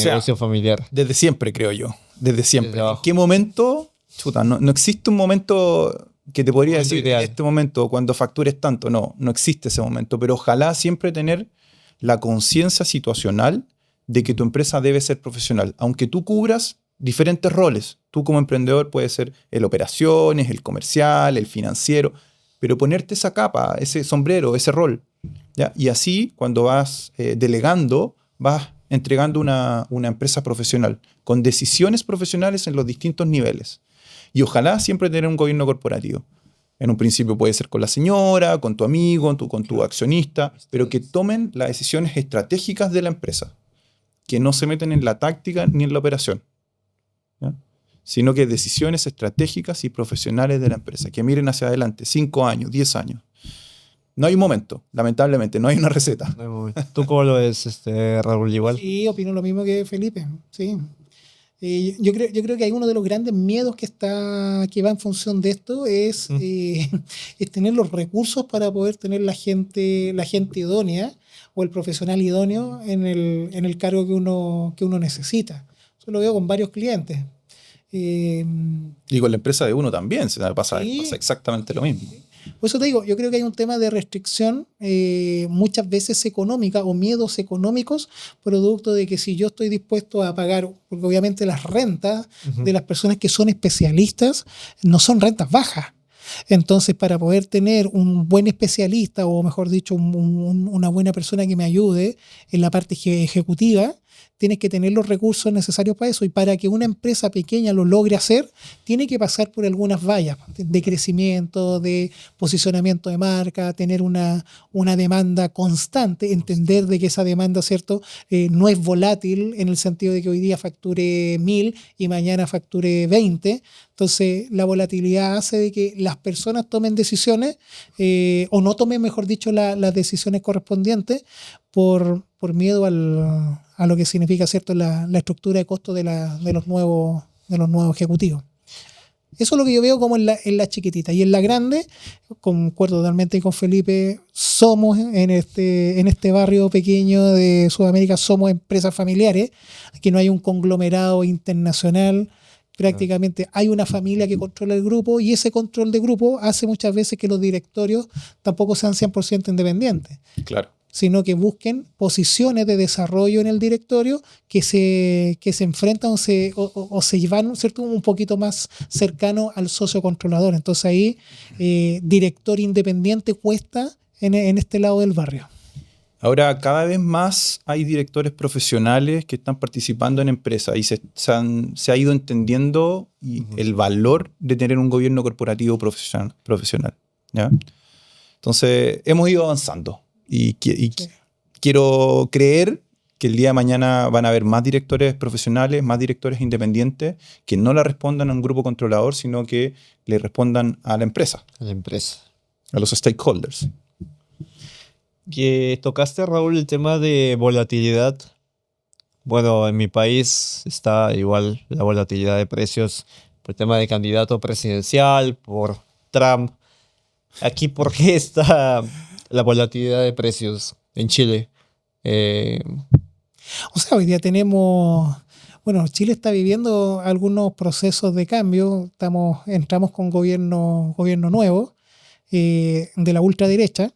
negocio familiar? Desde siempre, creo yo. Desde siempre. ¿En qué momento? Chuta, no existe un momento que te podría decir ideal. En este momento, cuando factures tanto. No existe ese momento. Pero ojalá siempre tener la conciencia situacional de que tu empresa debe ser profesional. Aunque tú cubras diferentes roles. Tú como emprendedor puedes ser el operaciones, el comercial, el financiero. Pero ponerte esa capa, ese sombrero, ese rol. ¿Ya? Y así, cuando vas delegando, vas entregando una empresa profesional, con decisiones profesionales en los distintos niveles. Y ojalá siempre tener un gobierno corporativo. En un principio puede ser con la señora, con tu amigo, con tu accionista, pero que tomen las decisiones estratégicas de la empresa, que no se meten en la táctica ni en la operación, ¿ya? Sino que decisiones estratégicas y profesionales de la empresa, que miren hacia adelante, 5 años, 10 años. No hay un momento, lamentablemente, no hay una receta. No hay momento. ¿Tú cómo lo ves, Raúl, igual? Sí, opino lo mismo que Felipe, sí. Yo creo que hay uno de los grandes miedos que va en función de esto es tener los recursos para poder tener la gente idónea o el profesional idóneo en el cargo que uno necesita. Eso lo veo con varios clientes. Y con la empresa de uno también pasa exactamente lo mismo. Por eso te digo, yo creo que hay un tema de restricción muchas veces económica o miedos económicos, producto de que si yo estoy dispuesto a pagar, porque obviamente las rentas de las personas que son especialistas no son rentas bajas. Entonces, para poder tener un buen especialista, o mejor dicho, una buena persona que me ayude en la parte ejecutiva, tienes que tener los recursos necesarios para eso. Y para que una empresa pequeña lo logre hacer, tiene que pasar por algunas vallas de crecimiento, de posicionamiento de marca, tener una demanda constante, entender de que esa demanda, ¿cierto? No es volátil en el sentido de que hoy día facture 1.000 y mañana facture 20. Entonces, la volatilidad hace de que las personas tomen decisiones o no tomen, mejor dicho, las decisiones correspondientes por miedo a lo que significa, ¿cierto?, la estructura de costo de los nuevos ejecutivos. Eso es lo que yo veo como en la chiquitita. Y en la grande, concuerdo totalmente con Felipe, somos en este barrio pequeño de Sudamérica, somos empresas familiares, aquí no hay un conglomerado internacional. Prácticamente hay una familia que controla el grupo, y ese control de grupo hace muchas veces que los directorios tampoco sean 100% independientes. Claro. Sino que busquen posiciones de desarrollo en el directorio que se enfrentan o se van, ¿cierto?, un poquito más cercano al socio controlador. Entonces ahí director independiente cuesta en este lado del barrio. Ahora, cada vez más hay directores profesionales que están participando en empresas y se ha ido entendiendo el valor de tener un gobierno corporativo profesional, ¿ya? Entonces, hemos ido avanzando y quiero creer que el día de mañana van a haber más directores profesionales, más directores independientes que no le respondan a un grupo controlador, sino que le respondan a la empresa. A la empresa. A los stakeholders. Que tocaste, Raúl, el tema de volatilidad. Bueno, en mi país está igual la volatilidad de precios por el tema de candidato presidencial, por Trump. Aquí, ¿por qué está la volatilidad de precios en Chile? O sea, hoy día tenemos... Bueno, Chile está viviendo algunos procesos de cambio. Entramos con gobierno nuevo de la ultraderecha.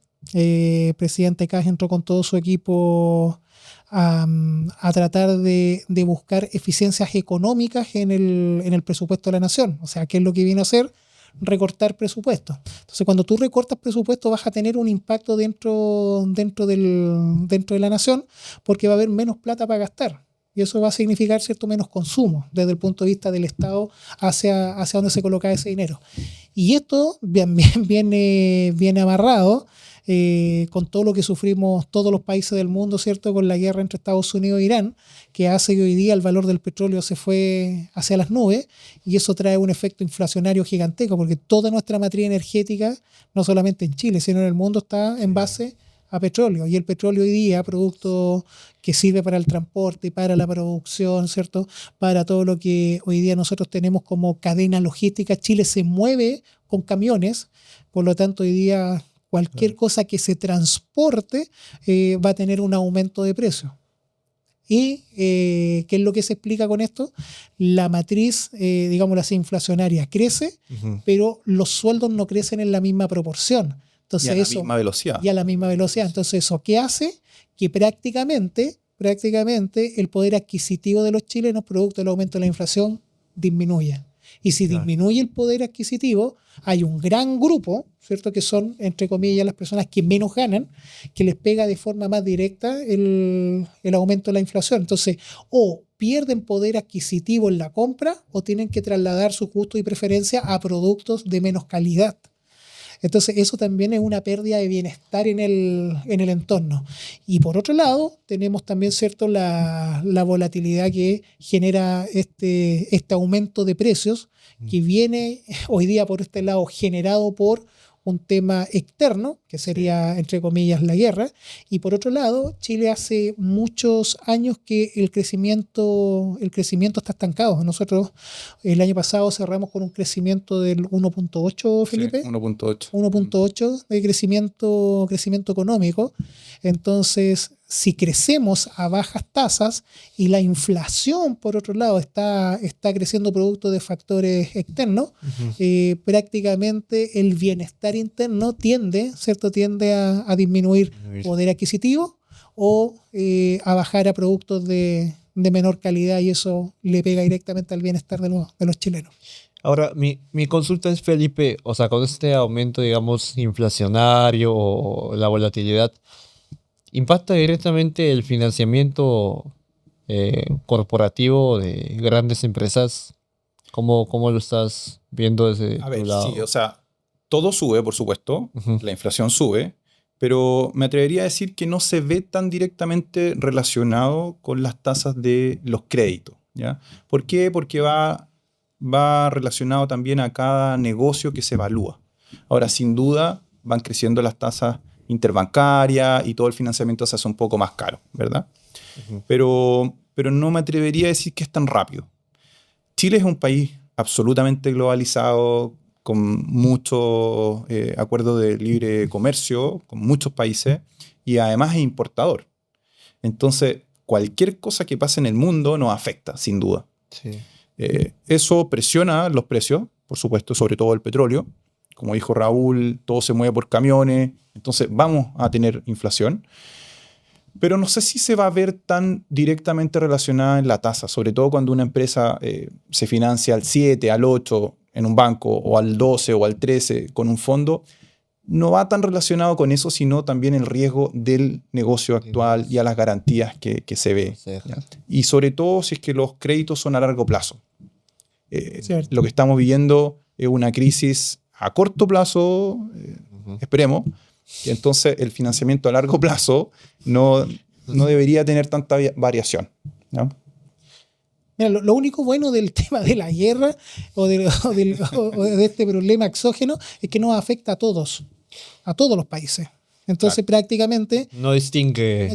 Presidente Kast entró con todo su equipo a tratar de buscar eficiencias económicas en el presupuesto de la nación. O sea, ¿qué es lo que vino a hacer? Recortar presupuestos. Entonces, cuando tú recortas presupuesto, vas a tener un impacto dentro de la nación, porque va a haber menos plata para gastar. Y eso va a significar, ¿cierto?, menos consumo desde el punto de vista del Estado hacia donde se coloca ese dinero. Y esto viene amarrado con todo lo que sufrimos todos los países del mundo, ¿cierto?, con la guerra entre Estados Unidos e Irán, que hace que hoy día el valor del petróleo se fue hacia las nubes, y eso trae un efecto inflacionario gigantesco, porque toda nuestra matriz energética, no solamente en Chile, sino en el mundo, está en base a petróleo. Y el petróleo hoy día, producto que sirve para el transporte, para la producción, ¿cierto?, para todo lo que hoy día nosotros tenemos como cadena logística. Chile se mueve con camiones, por lo tanto hoy día cualquier cosa que se transporte va a tener un aumento de precio. ¿Y qué es lo que se explica con esto? La matriz, digámoslo así, inflacionaria crece, pero los sueldos no crecen en la misma proporción. Entonces, y a la misma velocidad. Y a la misma velocidad. Entonces, ¿eso qué hace? Que prácticamente el poder adquisitivo de los chilenos, producto del aumento de la inflación, disminuya. Y si disminuye el poder adquisitivo, hay un gran grupo, ¿cierto?, que son, entre comillas, las personas que menos ganan, que les pega de forma más directa el aumento de la inflación. Entonces, o pierden poder adquisitivo en la compra, o tienen que trasladar su gusto y preferencia a productos de menos calidad. Entonces, eso también es una pérdida de bienestar en el entorno. Y por otro lado, tenemos también, ¿cierto?, la volatilidad que genera este aumento de precios, que viene hoy día por este lado generado por un tema externo, que sería, entre comillas, la guerra. Y por otro lado, Chile hace muchos años que el crecimiento está estancado. Nosotros el año pasado cerramos con un crecimiento del 1.8, Felipe. Sí, 1.8. 1.8 de crecimiento económico. Entonces, si crecemos a bajas tasas y la inflación, por otro lado, está creciendo producto de factores externos, prácticamente el bienestar interno ¿cierto? Tiende a disminuir poder adquisitivo o a bajar a productos de menor calidad, y eso le pega directamente al bienestar de los chilenos. Ahora, mi consulta es, Felipe, o sea, con este aumento, digamos, inflacionario o la volatilidad, ¿impacta directamente el financiamiento corporativo de grandes empresas? ¿Cómo lo estás viendo desde A tu ver, lado? sí, o sea, todo sube, por supuesto, Ujú. la inflación sube, pero me atrevería a decir que no se ve tan directamente relacionado con las tasas de los créditos, ¿ya? ¿Por qué? Porque va relacionado también a cada negocio que se evalúa. Ahora, sin duda, van creciendo las tasas interbancarias y todo el financiamiento se hace un poco más caro, ¿verdad? Ujú. Pero no me atrevería a decir que es tan rápido. Chile es un país absolutamente globalizado, con muchos acuerdos de libre comercio, con muchos países, y además es importador. Entonces, cualquier cosa que pase en el mundo nos afecta, sin duda. Sí. Eso presiona los precios, por supuesto, sobre todo el petróleo. Como dijo Raúl, todo se mueve por camiones, entonces vamos a tener inflación. Pero no sé si se va a ver tan directamente relacionada en la tasa, sobre todo cuando una empresa se financia al 7, al 8 en un banco, o al 12 o al 13 con un fondo. No va tan relacionado con eso, sino también el riesgo del negocio actual y a las garantías que se ve, ¿ya? Y sobre todo si es que los créditos son a largo plazo. Cierto. Lo que estamos viviendo es una crisis a corto plazo, Ujú. esperemos, y entonces el financiamiento a largo plazo no debería tener tanta variación, ¿no? Mira, lo único bueno del tema de la guerra o de este problema exógeno es que nos afecta a todos los países. Entonces, prácticamente No distingue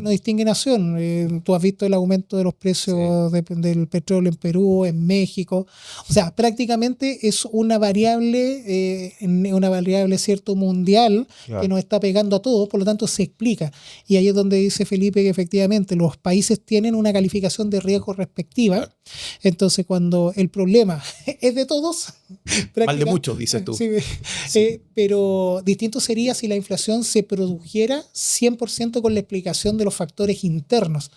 no distingue nación. Tú has visto el aumento de los precios del petróleo en Perú, en México. O sea, prácticamente es una variable, cierto, mundial, Claro. que nos está pegando a todos, por lo tanto se explica. Y ahí es donde dice Felipe que efectivamente los países tienen una calificación de riesgo respectiva. Entonces, cuando el problema es de todos, Mal de muchos, dices tú. Sí, pero distinto sería si la inflación se produjera 100% con la explicación de los factores internos.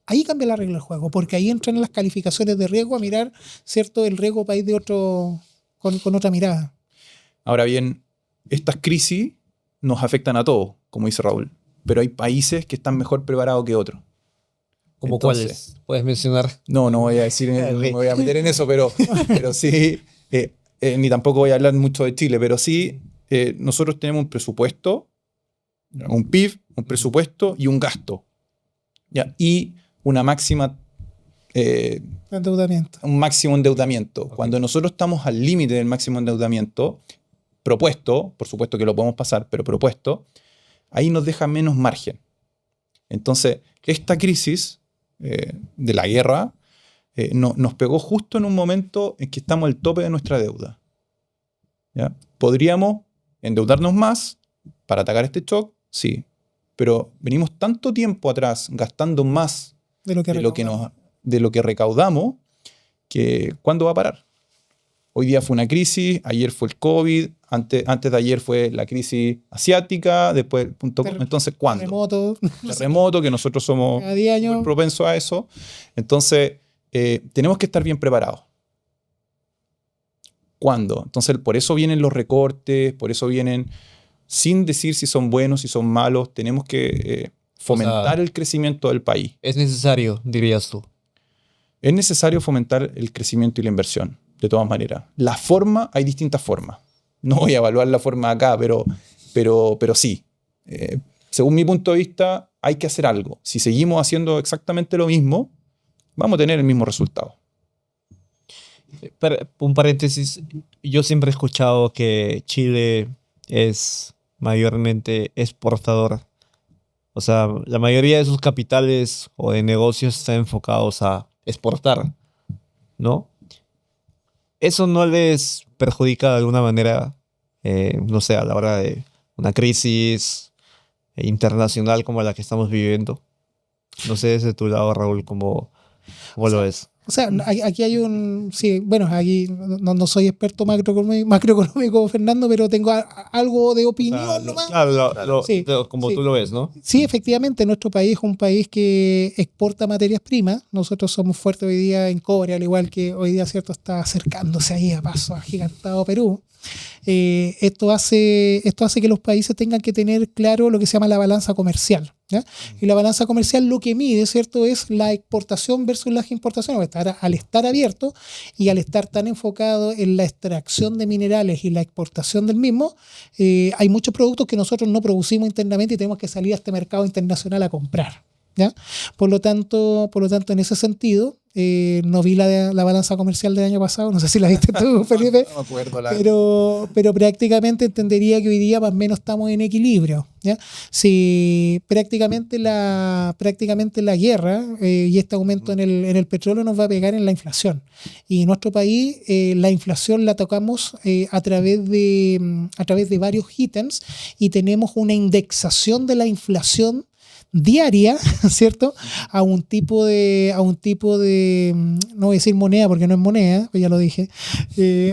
Ahí cambia la regla del juego, porque ahí entran las calificaciones de riesgo a mirar, ¿cierto?, el riesgo país de otro con otra mirada. Ahora bien, estas crisis nos afectan a todos, como dice Raúl, pero hay países que están mejor preparados que otros. ¿Cómo Entonces, cuáles? ¿Puedes mencionar? No voy a decir, no me voy a meter en eso, pero sí, ni tampoco voy a hablar mucho de Chile, pero sí, nosotros tenemos un presupuesto, un PIB, un presupuesto y un gasto, ¿ya? Y una máxima, Endeudamiento. un máximo endeudamiento. Ok. Cuando nosotros estamos al límite del máximo endeudamiento, propuesto, por supuesto que lo podemos pasar, pero propuesto, ahí nos deja menos margen. Entonces, esta crisis de la guerra nos pegó justo en un momento en que estamos al tope de nuestra deuda, ¿ya? ¿Podríamos endeudarnos más para atacar este shock? Sí. Pero venimos tanto tiempo atrás gastando más De lo que de lo que recaudamos, que ¿cuándo va a parar? Hoy día fue una crisis, ayer fue el COVID, antes de ayer fue la crisis asiática, después el .com. Entonces, ¿cuándo? Terremoto, que nosotros somos cada 10 años. muy propensos a eso. Entonces, tenemos que estar bien preparados. ¿Cuándo? Entonces, por eso vienen los recortes, por eso vienen, sin decir si son buenos, si son malos, tenemos que fomentar el crecimiento del país. Es necesario, dirías tú. Es necesario fomentar el crecimiento y la inversión, de todas maneras. La forma, hay distintas formas. No voy a evaluar la forma acá, pero sí. Según mi punto de vista, hay que hacer algo. Si seguimos haciendo exactamente lo mismo, vamos a tener el mismo resultado. Un paréntesis, yo siempre he escuchado que Chile es mayormente exportador. O sea, la mayoría de sus capitales o de negocios están enfocados a exportar, ¿no? ¿Eso no les perjudica de alguna manera, no sé, a la hora de una crisis, internacional como la que estamos viviendo. No sé desde tu lado, Raúl, cómo lo ves. O sea, aquí hay sí, bueno, aquí no soy experto macroeconómico, Fernando, pero tengo algo de opinión O sea, nomás. claro, Sí, como sí. tú lo ves, ¿no? Sí, efectivamente, nuestro país es un país que exporta materias primas. Nosotros somos fuertes hoy día en cobre, al igual que hoy día, ¿cierto?, está acercándose ahí a paso agigantado Perú. Esto hace que los países tengan que tener claro lo que se llama la balanza comercial, ¿ya? Y la balanza comercial lo que mide, ¿cierto?, es la exportación versus las importaciones. Al estar abierto y al estar tan enfocado en la extracción de minerales y la exportación del mismo, hay muchos productos que nosotros no producimos internamente y tenemos que salir a este mercado internacional a comprar, ¿ya? Por lo tanto, en ese sentido, no vi la balanza comercial del año pasado, no sé si la viste tú, Felipe, No me acuerdo pero prácticamente entendería que hoy día más o menos estamos en equilibrio, ¿ya? Si prácticamente la guerra y este aumento en el petróleo nos va a pegar en la inflación. Y en nuestro país la inflación la tocamos a través de varios ítems y tenemos una indexación de la inflación diaria, ¿cierto? A un tipo de, no voy a decir moneda porque no es moneda, pues ya lo dije,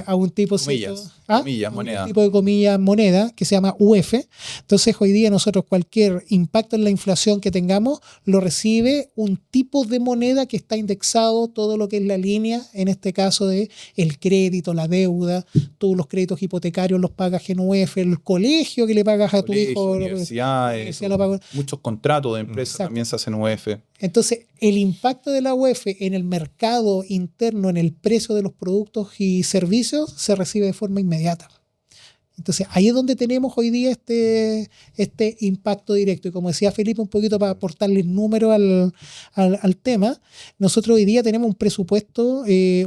a un tipo, Comillas, ¿cierto? comillas, A moneda. un tipo de comillas moneda que se llama UF. Entonces hoy día nosotros cualquier impacto en la inflación que tengamos lo recibe un tipo de moneda que está indexado todo lo que es la línea, en este caso de el crédito, la deuda, todos los créditos hipotecarios los pagas en UF, el colegio que le pagas a tu hijo, universidades, lo pagas. muchos contratos de empresas Exacto. también se hacen UF. Entonces, el impacto de la UF en el mercado interno, en el precio de los productos y servicios, se recibe de forma inmediata. Entonces, ahí es donde tenemos hoy día este impacto directo. Y como decía Felipe, un poquito para aportarle número al tema, nosotros hoy día tenemos un presupuesto de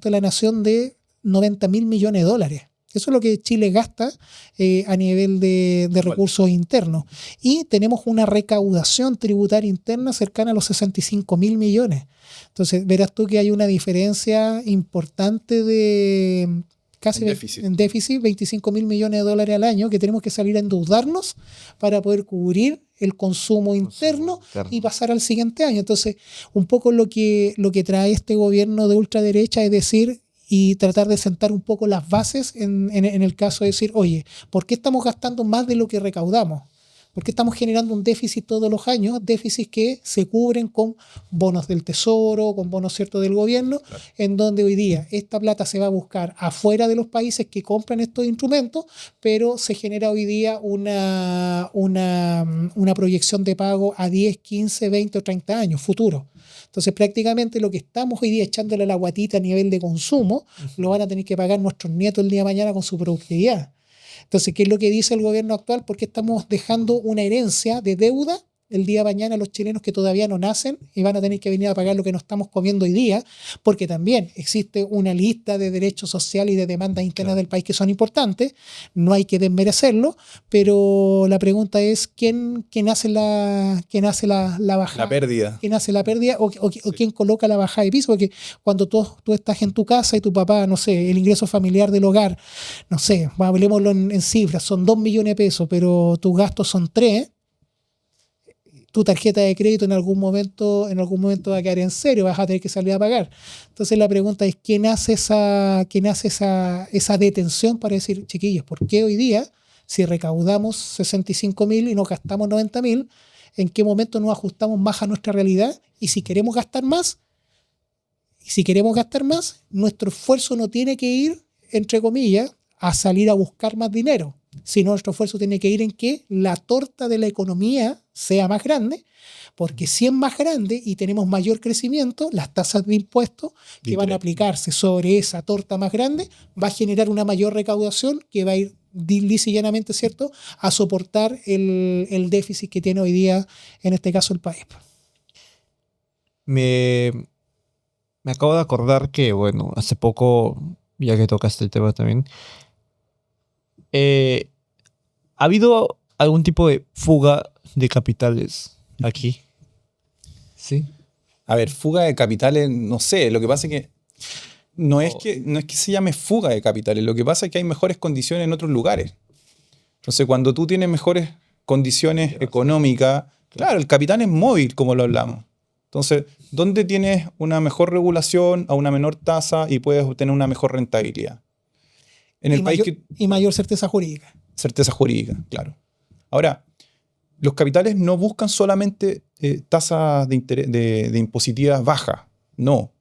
la nación de 90.000 millones de dólares. Eso es lo que Chile gasta a nivel de recursos internos. Y tenemos una recaudación tributaria interna cercana a los 65.000 millones. Entonces, verás tú que hay una diferencia importante de casi en déficit, 25.000 millones de dólares al año, que tenemos que salir a endeudarnos para poder cubrir el consumo interno y pasar al siguiente año. Entonces, un poco lo que trae este gobierno de ultraderecha es decir, y tratar de sentar un poco las bases en el caso de decir, oye, ¿por qué estamos gastando más de lo que recaudamos? ¿Por qué estamos generando un déficit todos los años? Déficits que se cubren con bonos del tesoro, con bonos ciertos del gobierno, claro, en donde hoy día esta plata se va a buscar afuera de los países que compran estos instrumentos, pero se genera hoy día una proyección de pago a 10, 15, 20 o 30 años futuro. Entonces, prácticamente lo que estamos hoy día echándole a la guatita a nivel de consumo, lo van a tener que pagar nuestros nietos el día de mañana con su productividad. Entonces, ¿qué es lo que dice el gobierno actual? Porque estamos dejando una herencia de deuda el día de mañana a los chilenos que todavía no nacen y van a tener que venir a pagar lo que nos estamos comiendo hoy día, porque también existe una lista de derechos sociales y de demandas internas, claro, del país que son importantes, no hay que desmerecerlo, pero la pregunta es ¿quién hace la bajada? La pérdida. ¿Quién hace la pérdida o quién coloca la bajada de piso? Porque cuando tú estás en tu casa y tu papá, no sé, el ingreso familiar del hogar, no sé, hablemoslo en cifras, son 2 millones de pesos, pero tus gastos son 3, tu tarjeta de crédito en algún momento va a quedar en cero, vas a tener que salir a pagar. Entonces la pregunta es ¿quién hace esa detención para decir, chiquillos, ¿por qué hoy día, si recaudamos 65.000 y nos gastamos 90.000, en qué momento nos ajustamos más a nuestra realidad? Y si queremos gastar más, nuestro esfuerzo no tiene que ir, entre comillas, a salir a buscar más dinero, sino nuestro esfuerzo tiene que ir en que la torta de la economía sea más grande, porque si es más grande y tenemos mayor crecimiento, las tasas de impuestos que van a aplicarse sobre esa torta más grande va a generar una mayor recaudación que va a ir lisa y llanamente, ¿cierto?, a soportar el déficit que tiene hoy día, en este caso, el país. Me acabo de acordar que, bueno, hace poco, ya que tocaste el tema también, ¿ha habido algún tipo de fuga de capitales aquí? Sí. A ver, fuga de capitales, no sé. Lo que pasa es que no es que se llame fuga de capitales. Lo que pasa es que hay mejores condiciones en otros lugares. Entonces, cuando tú tienes mejores condiciones económicas. Claro, el capital es móvil, como lo hablamos. Entonces, ¿dónde tienes una mejor regulación a una menor tasa y puedes obtener una mejor rentabilidad? En el país y mayor certeza jurídica. Certeza jurídica, claro. Ahora, los capitales no buscan solamente tasas de impositivas bajas. No,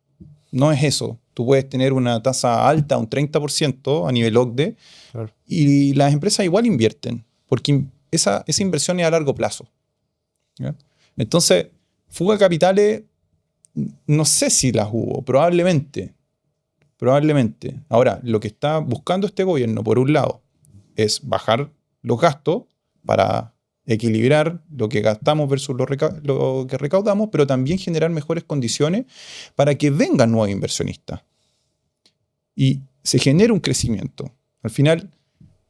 no es eso. Tú puedes tener una tasa alta, un 30% a nivel OCDE, claro. Y las empresas igual invierten, porque esa inversión es a largo plazo. ¿Ya? Entonces, fuga de capitales, no sé si las hubo, probablemente. Ahora, lo que está buscando este gobierno, por un lado, es bajar los gastos para equilibrar lo que gastamos versus lo que recaudamos, pero también generar mejores condiciones para que vengan nuevos inversionistas. Y se genera un crecimiento. Al final,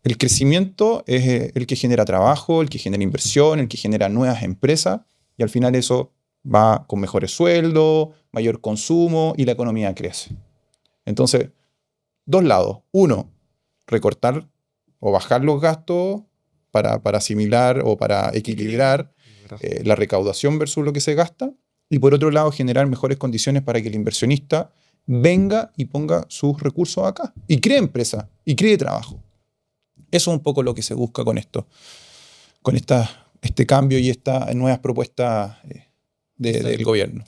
el crecimiento es el que genera trabajo, el que genera inversión, el que genera nuevas empresas, y al final eso va con mejores sueldos, mayor consumo y la economía crece. Entonces, dos lados. Uno, recortar o bajar los gastos para asimilar o para equilibrar la recaudación versus lo que se gasta. Y por otro lado, generar mejores condiciones para que el inversionista venga y ponga sus recursos acá. Y cree empresa, y cree trabajo. Eso es un poco lo que se busca con esto. Con este cambio y estas nuevas propuestas del gobierno.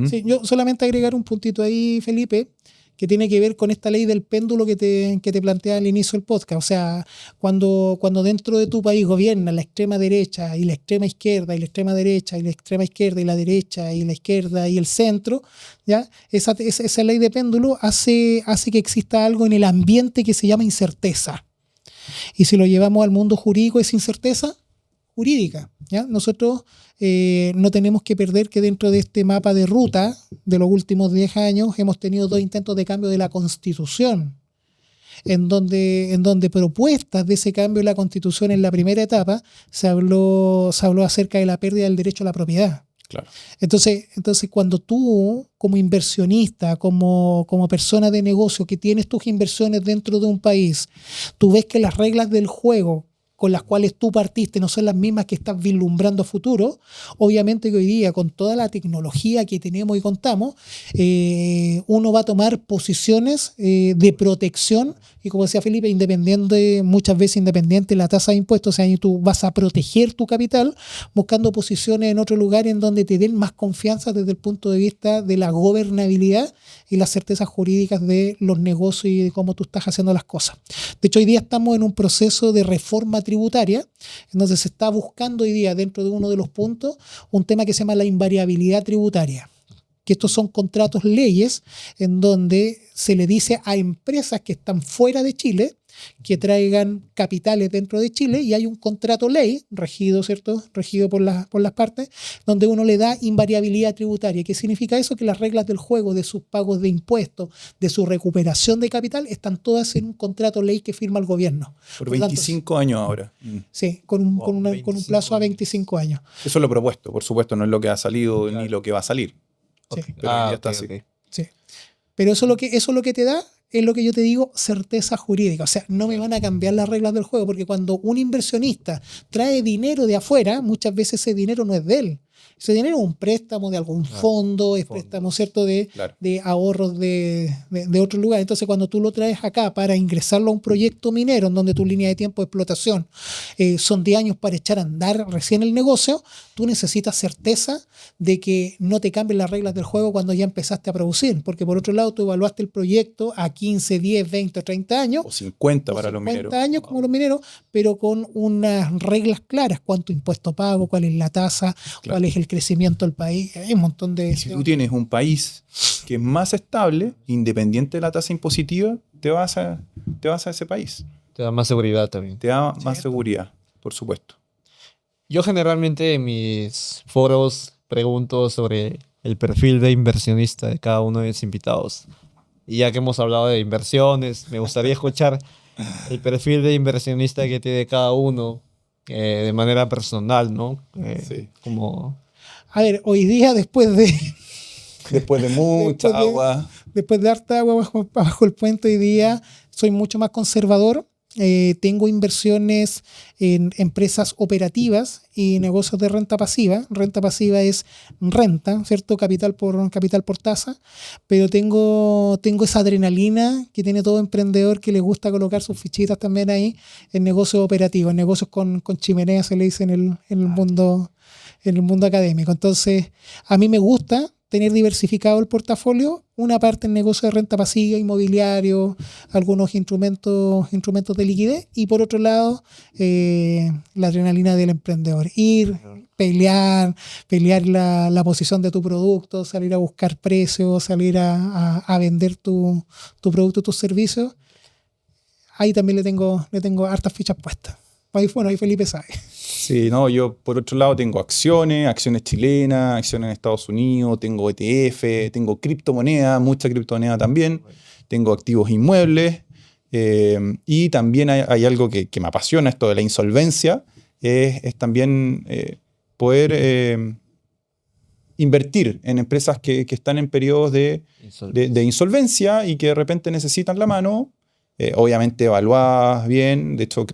Sí, yo solamente agregar un puntito ahí, Felipe, que tiene que ver con esta ley del péndulo que te planteaba al inicio del podcast. O sea, cuando dentro de tu país gobierna la extrema derecha y la extrema izquierda y la extrema derecha y la extrema izquierda y la derecha y la izquierda y el centro, ¿ya? Esa ley de péndulo hace que exista algo en el ambiente que se llama incerteza. Y si lo llevamos al mundo jurídico, es incerteza jurídica, ¿ya? Nosotros no tenemos que perder que dentro de este mapa de ruta de los últimos 10 años hemos tenido 2 intentos de cambio de la Constitución, en donde propuestas de ese cambio de la Constitución en la primera etapa se habló acerca de la pérdida del derecho a la propiedad. Claro. Entonces, cuando tú, como inversionista, como persona de negocio que tienes tus inversiones dentro de un país, tú ves que las reglas del juego con las cuales tú partiste no son las mismas que estás vislumbrando a futuro, obviamente que hoy día, con toda la tecnología que tenemos y contamos, uno va a tomar posiciones de protección, y como decía Felipe, muchas veces independiente de la tasa de impuestos, o sea, tú vas a proteger tu capital buscando posiciones en otro lugar en donde te den más confianza desde el punto de vista de la gobernabilidad y las certezas jurídicas de los negocios y de cómo tú estás haciendo las cosas. De hecho, hoy día estamos en un proceso de reforma tributaria, en donde se está buscando hoy día, dentro de uno de los puntos, un tema que se llama la invariabilidad tributaria. Que estos son contratos leyes en donde se le dice a empresas que están fuera de Chile que traigan capitales dentro de Chile, y hay un contrato ley regido, ¿cierto? Regido por las partes, donde uno le da invariabilidad tributaria. ¿Qué significa eso? Que las reglas del juego de sus pagos de impuestos, de su recuperación de capital, están todas en un contrato ley que firma el gobierno. Por 25 años ahora. Sí, con un plazo a 25 años. Eso es lo propuesto, por supuesto, no es lo que ha salido ni lo que va a salir. Sí. Pero ya está así. Sí. Pero eso lo que te da es lo que yo te digo, certeza jurídica. O sea, no me van a cambiar las reglas del juego, porque cuando un inversionista trae dinero de afuera, muchas veces ese dinero no es de él. Ese dinero es un préstamo de algún fondo, es préstamo, ¿cierto?, de ahorros de otro lugar. Entonces, cuando tú lo traes acá para ingresarlo a un proyecto minero, en donde tu línea de tiempo de explotación son 10 años para echar a andar recién el negocio, tú necesitas certeza de que no te cambien las reglas del juego cuando ya empezaste a producir. Porque por otro lado, tú evaluaste el proyecto a 15, 10, 20 o 30 años. O 50 para los mineros. 50 años como los mineros, pero con unas reglas claras. ¿Cuánto impuesto pago? ¿Cuál es la tasa? Claro. ¿Cuál es el crecimiento del país? Hay un montón de... Si tú tienes un país que es más estable, independiente de la tasa impositiva, te vas a ese país. Te da más seguridad también. Te da más seguridad, por supuesto. Yo generalmente en mis foros pregunto sobre el perfil de inversionista de cada uno de mis invitados. Y ya que hemos hablado de inversiones, me gustaría escuchar el perfil de inversionista que tiene cada uno de manera personal, ¿no? Sí. Como... A ver, hoy día después de mucha agua. Después de harta agua bajo el puente, hoy día soy mucho más conservador. tengo inversiones en empresas operativas y negocios de renta pasiva. Renta pasiva es renta, ¿cierto? Capital por tasa. Pero tengo esa adrenalina que tiene todo emprendedor que le gusta colocar sus fichitas también ahí en negocios operativos, en negocios con chimenea, se le dice en el mundo académico. Entonces, a mí me gusta tener diversificado el portafolio, una parte en negocio de renta pasiva, inmobiliario, algunos instrumentos de liquidez, y por otro lado, la adrenalina del emprendedor. Ir, pelear la posición de tu producto, salir a buscar precios, salir a vender tu producto, tus servicios. Ahí también le tengo hartas fichas puestas. Ahí Felipe sabe. Sí, no, yo por otro lado tengo acciones chilenas, acciones en Estados Unidos, tengo ETF, tengo criptomonedas, mucha criptomoneda también, tengo activos inmuebles, y también hay algo que me apasiona, esto de la insolvencia, es también poder invertir en empresas que están en periodos de insolvencia y que de repente necesitan la mano. Obviamente evaluadas bien. De hecho,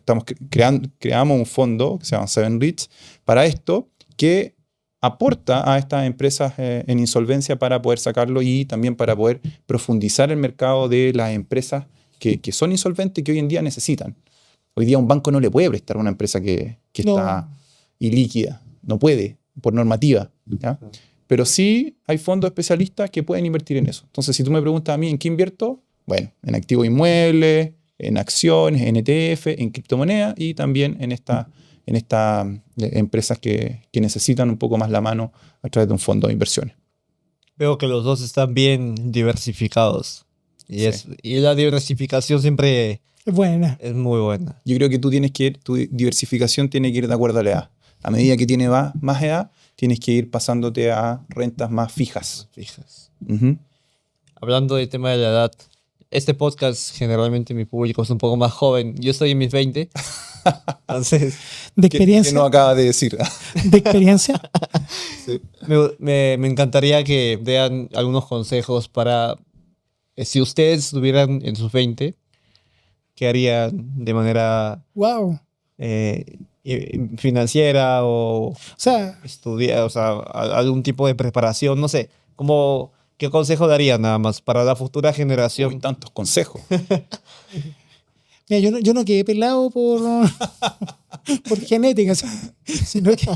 creamos un fondo que se llama 7REITs para esto, que aporta a estas empresas en insolvencia para poder sacarlo y también para poder profundizar el mercado de las empresas que son insolventes y que hoy en día necesitan. Hoy día un banco no le puede prestar a una empresa que está ilíquida. No puede, por normativa, ¿ya? Pero sí hay fondos especialistas que pueden invertir en eso. Entonces, si tú me preguntas a mí en qué invierto, bueno, en activos inmuebles, en acciones, en ETF, en criptomonedas y también en estas empresas que necesitan un poco más la mano a través de un fondo de inversiones. Veo que los dos están bien diversificados. Y, Sí. y la diversificación siempre Es buena. es muy buena. Yo creo que tu diversificación tiene que ir de acuerdo a la edad. A medida que tienes más edad, tienes que ir pasándote a rentas más fijas. Fijas. Uh-huh. Hablando del tema de la edad, este podcast generalmente mi público es un poco más joven. Yo estoy en mis 20. Entonces, De ¿Qué experiencia. no acabas de decir? De experiencia. Sí. me encantaría que vean algunos consejos para si ustedes estuvieran en sus 20, ¿qué harían de manera Wow. financiera o O sea, estudiar, o sea, algún tipo de preparación? No sé, como, ¿qué consejo darían nada más para la futura generación? Uy, tantos consejos. mira, yo no quedé pelado por genética, sino que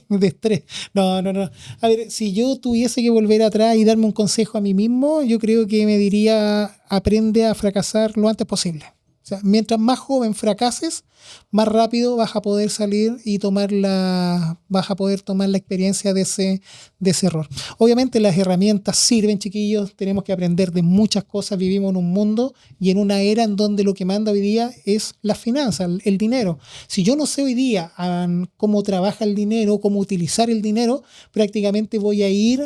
de estrés. No. A ver, si yo tuviese que volver atrás y darme un consejo a mí mismo, yo creo que me diría, aprende a fracasar lo antes posible. O sea, mientras más joven fracases, más rápido vas a poder salir y vas a poder tomar la experiencia de ese error. Obviamente las herramientas sirven, chiquillos, tenemos que aprender de muchas cosas, vivimos en un mundo y en una era en donde lo que manda hoy día es las finanzas, el dinero. Si yo no sé hoy día cómo trabaja el dinero, cómo utilizar el dinero, prácticamente voy a ir,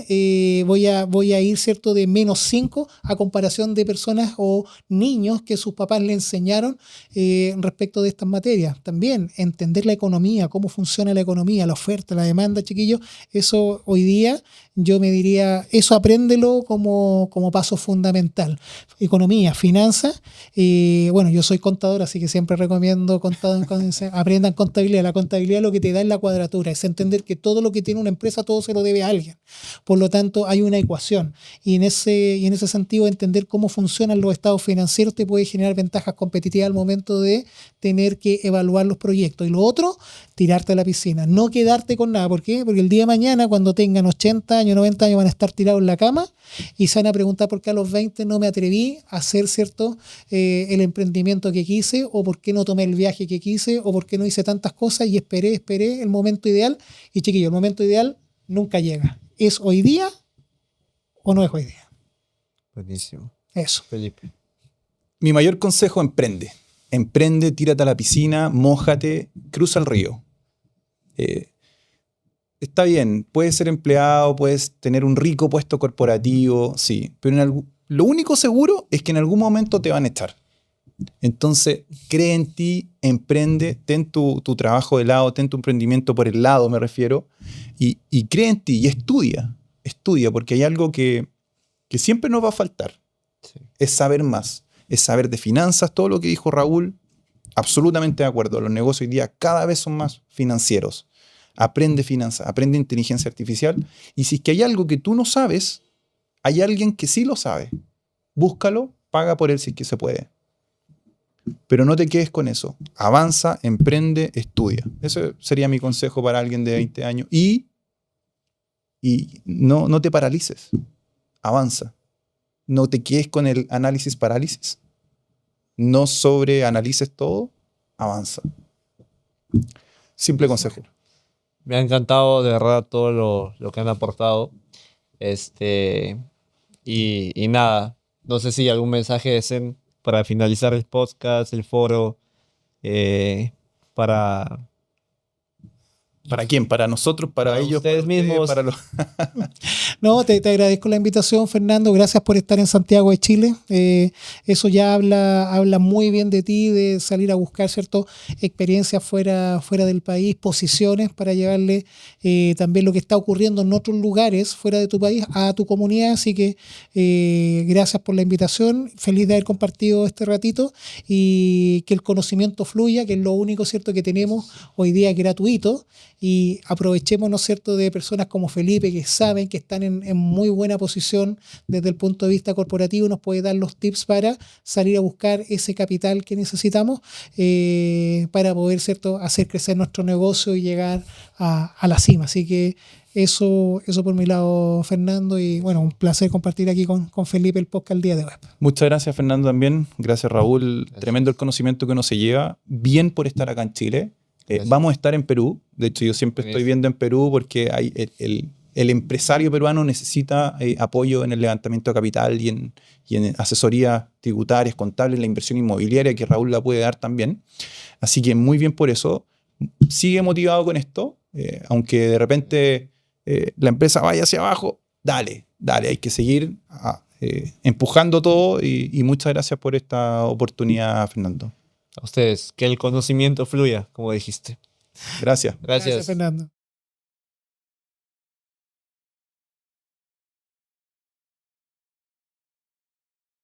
¿cierto?, de -5 a comparación de personas o niños que sus papás le enseñaron respecto de estas materias. También entender la economía, cómo funciona la economía, la oferta, la demanda, chiquillos, eso hoy día yo me diría, eso apréndelo como paso fundamental. Economía, finanzas, bueno, yo soy contador, así que siempre recomiendo aprendan contabilidad. La contabilidad lo que te da es la cuadratura, es entender que todo lo que tiene una empresa, todo se lo debe a alguien. Por lo tanto, hay una ecuación y en ese sentido, entender cómo funcionan los estados financieros te puede generar ventajas competitivas al momento de tener que evaluar los proyectos. Y lo otro, tirarte a la piscina, no quedarte con nada. ¿Por qué? Porque el día de mañana, cuando tengan 80 años, 90 años, van a estar tirados en la cama y se van a preguntar por qué a los 20 no me atreví a hacer, ¿cierto?, el emprendimiento que quise, o por qué no tomé el viaje que quise, o por qué no hice tantas cosas y esperé el momento ideal. Y chiquillo, el momento ideal nunca llega. ¿Es hoy día o no es hoy día? Buenísimo. Eso. Felipe. Mi mayor consejo, emprende. Emprende, tírate a la piscina, mójate, cruza el río. Está bien, puedes ser empleado, puedes tener un rico puesto corporativo, sí, pero lo único seguro es que en algún momento te van a echar. Entonces, cree en ti, emprende, ten tu trabajo de lado, ten tu emprendimiento por el lado, me refiero, y cree en ti y estudia, porque hay algo que siempre nos va a faltar, Sí. es saber más. es saber de finanzas, todo lo que dijo Raúl, absolutamente de acuerdo. Los negocios hoy día cada vez son más financieros. Aprende finanzas, aprende inteligencia artificial. Y si es que hay algo que tú no sabes, hay alguien que sí lo sabe. Búscalo, paga por él si es que se puede. Pero no te quedes con eso. Avanza, emprende, estudia. Ese sería mi consejo para alguien de 20 años. Y no te paralices. Avanza. No te quedes con el análisis parálisis. No sobreanalices todo. Avanza. Simple consejo. Me ha encantado de verdad todo lo que han aportado. Y nada, no sé si algún mensaje deseen para finalizar el podcast, el foro, para ¿Para quién? ¿Para nosotros? ¿Para ellos? ustedes ¿Para mismos. Para los... No, te agradezco la invitación, Fernando. Gracias por estar en Santiago de Chile. Eso ya habla muy bien de ti, de salir a buscar, ¿cierto?, experiencias fuera del país, posiciones para llevarle también lo que está ocurriendo en otros lugares fuera de tu país a tu comunidad. Así que gracias por la invitación. Feliz de haber compartido este ratito y que el conocimiento fluya, que es lo único, ¿cierto?, que tenemos hoy día gratuito. Y aprovechemos, ¿no es cierto?, de personas como Felipe que saben que están en muy buena posición desde el punto de vista corporativo, nos puede dar los tips para salir a buscar ese capital que necesitamos para poder, ¿cierto?, hacer crecer nuestro negocio y llegar a la cima. Así que eso por mi lado, Fernando, y bueno, un placer compartir aquí con Felipe el podcast el día de hoy. Muchas gracias, Fernando, también. Gracias, Raúl. Gracias. Tremendo el conocimiento que uno se lleva. Bien por estar acá en Chile. Vamos a estar en Perú. De hecho, yo siempre estoy viendo en Perú porque hay el empresario peruano necesita apoyo en el levantamiento de capital y en asesorías tributarias, contables, la inversión inmobiliaria, que Raúl la puede dar también. Así que muy bien por eso. Sigue motivado con esto, aunque de repente la empresa vaya hacia abajo, dale, hay que seguir empujando todo y muchas gracias por esta oportunidad, Fernando. A ustedes, que el conocimiento fluya, como dijiste. Gracias. Gracias. Fernando.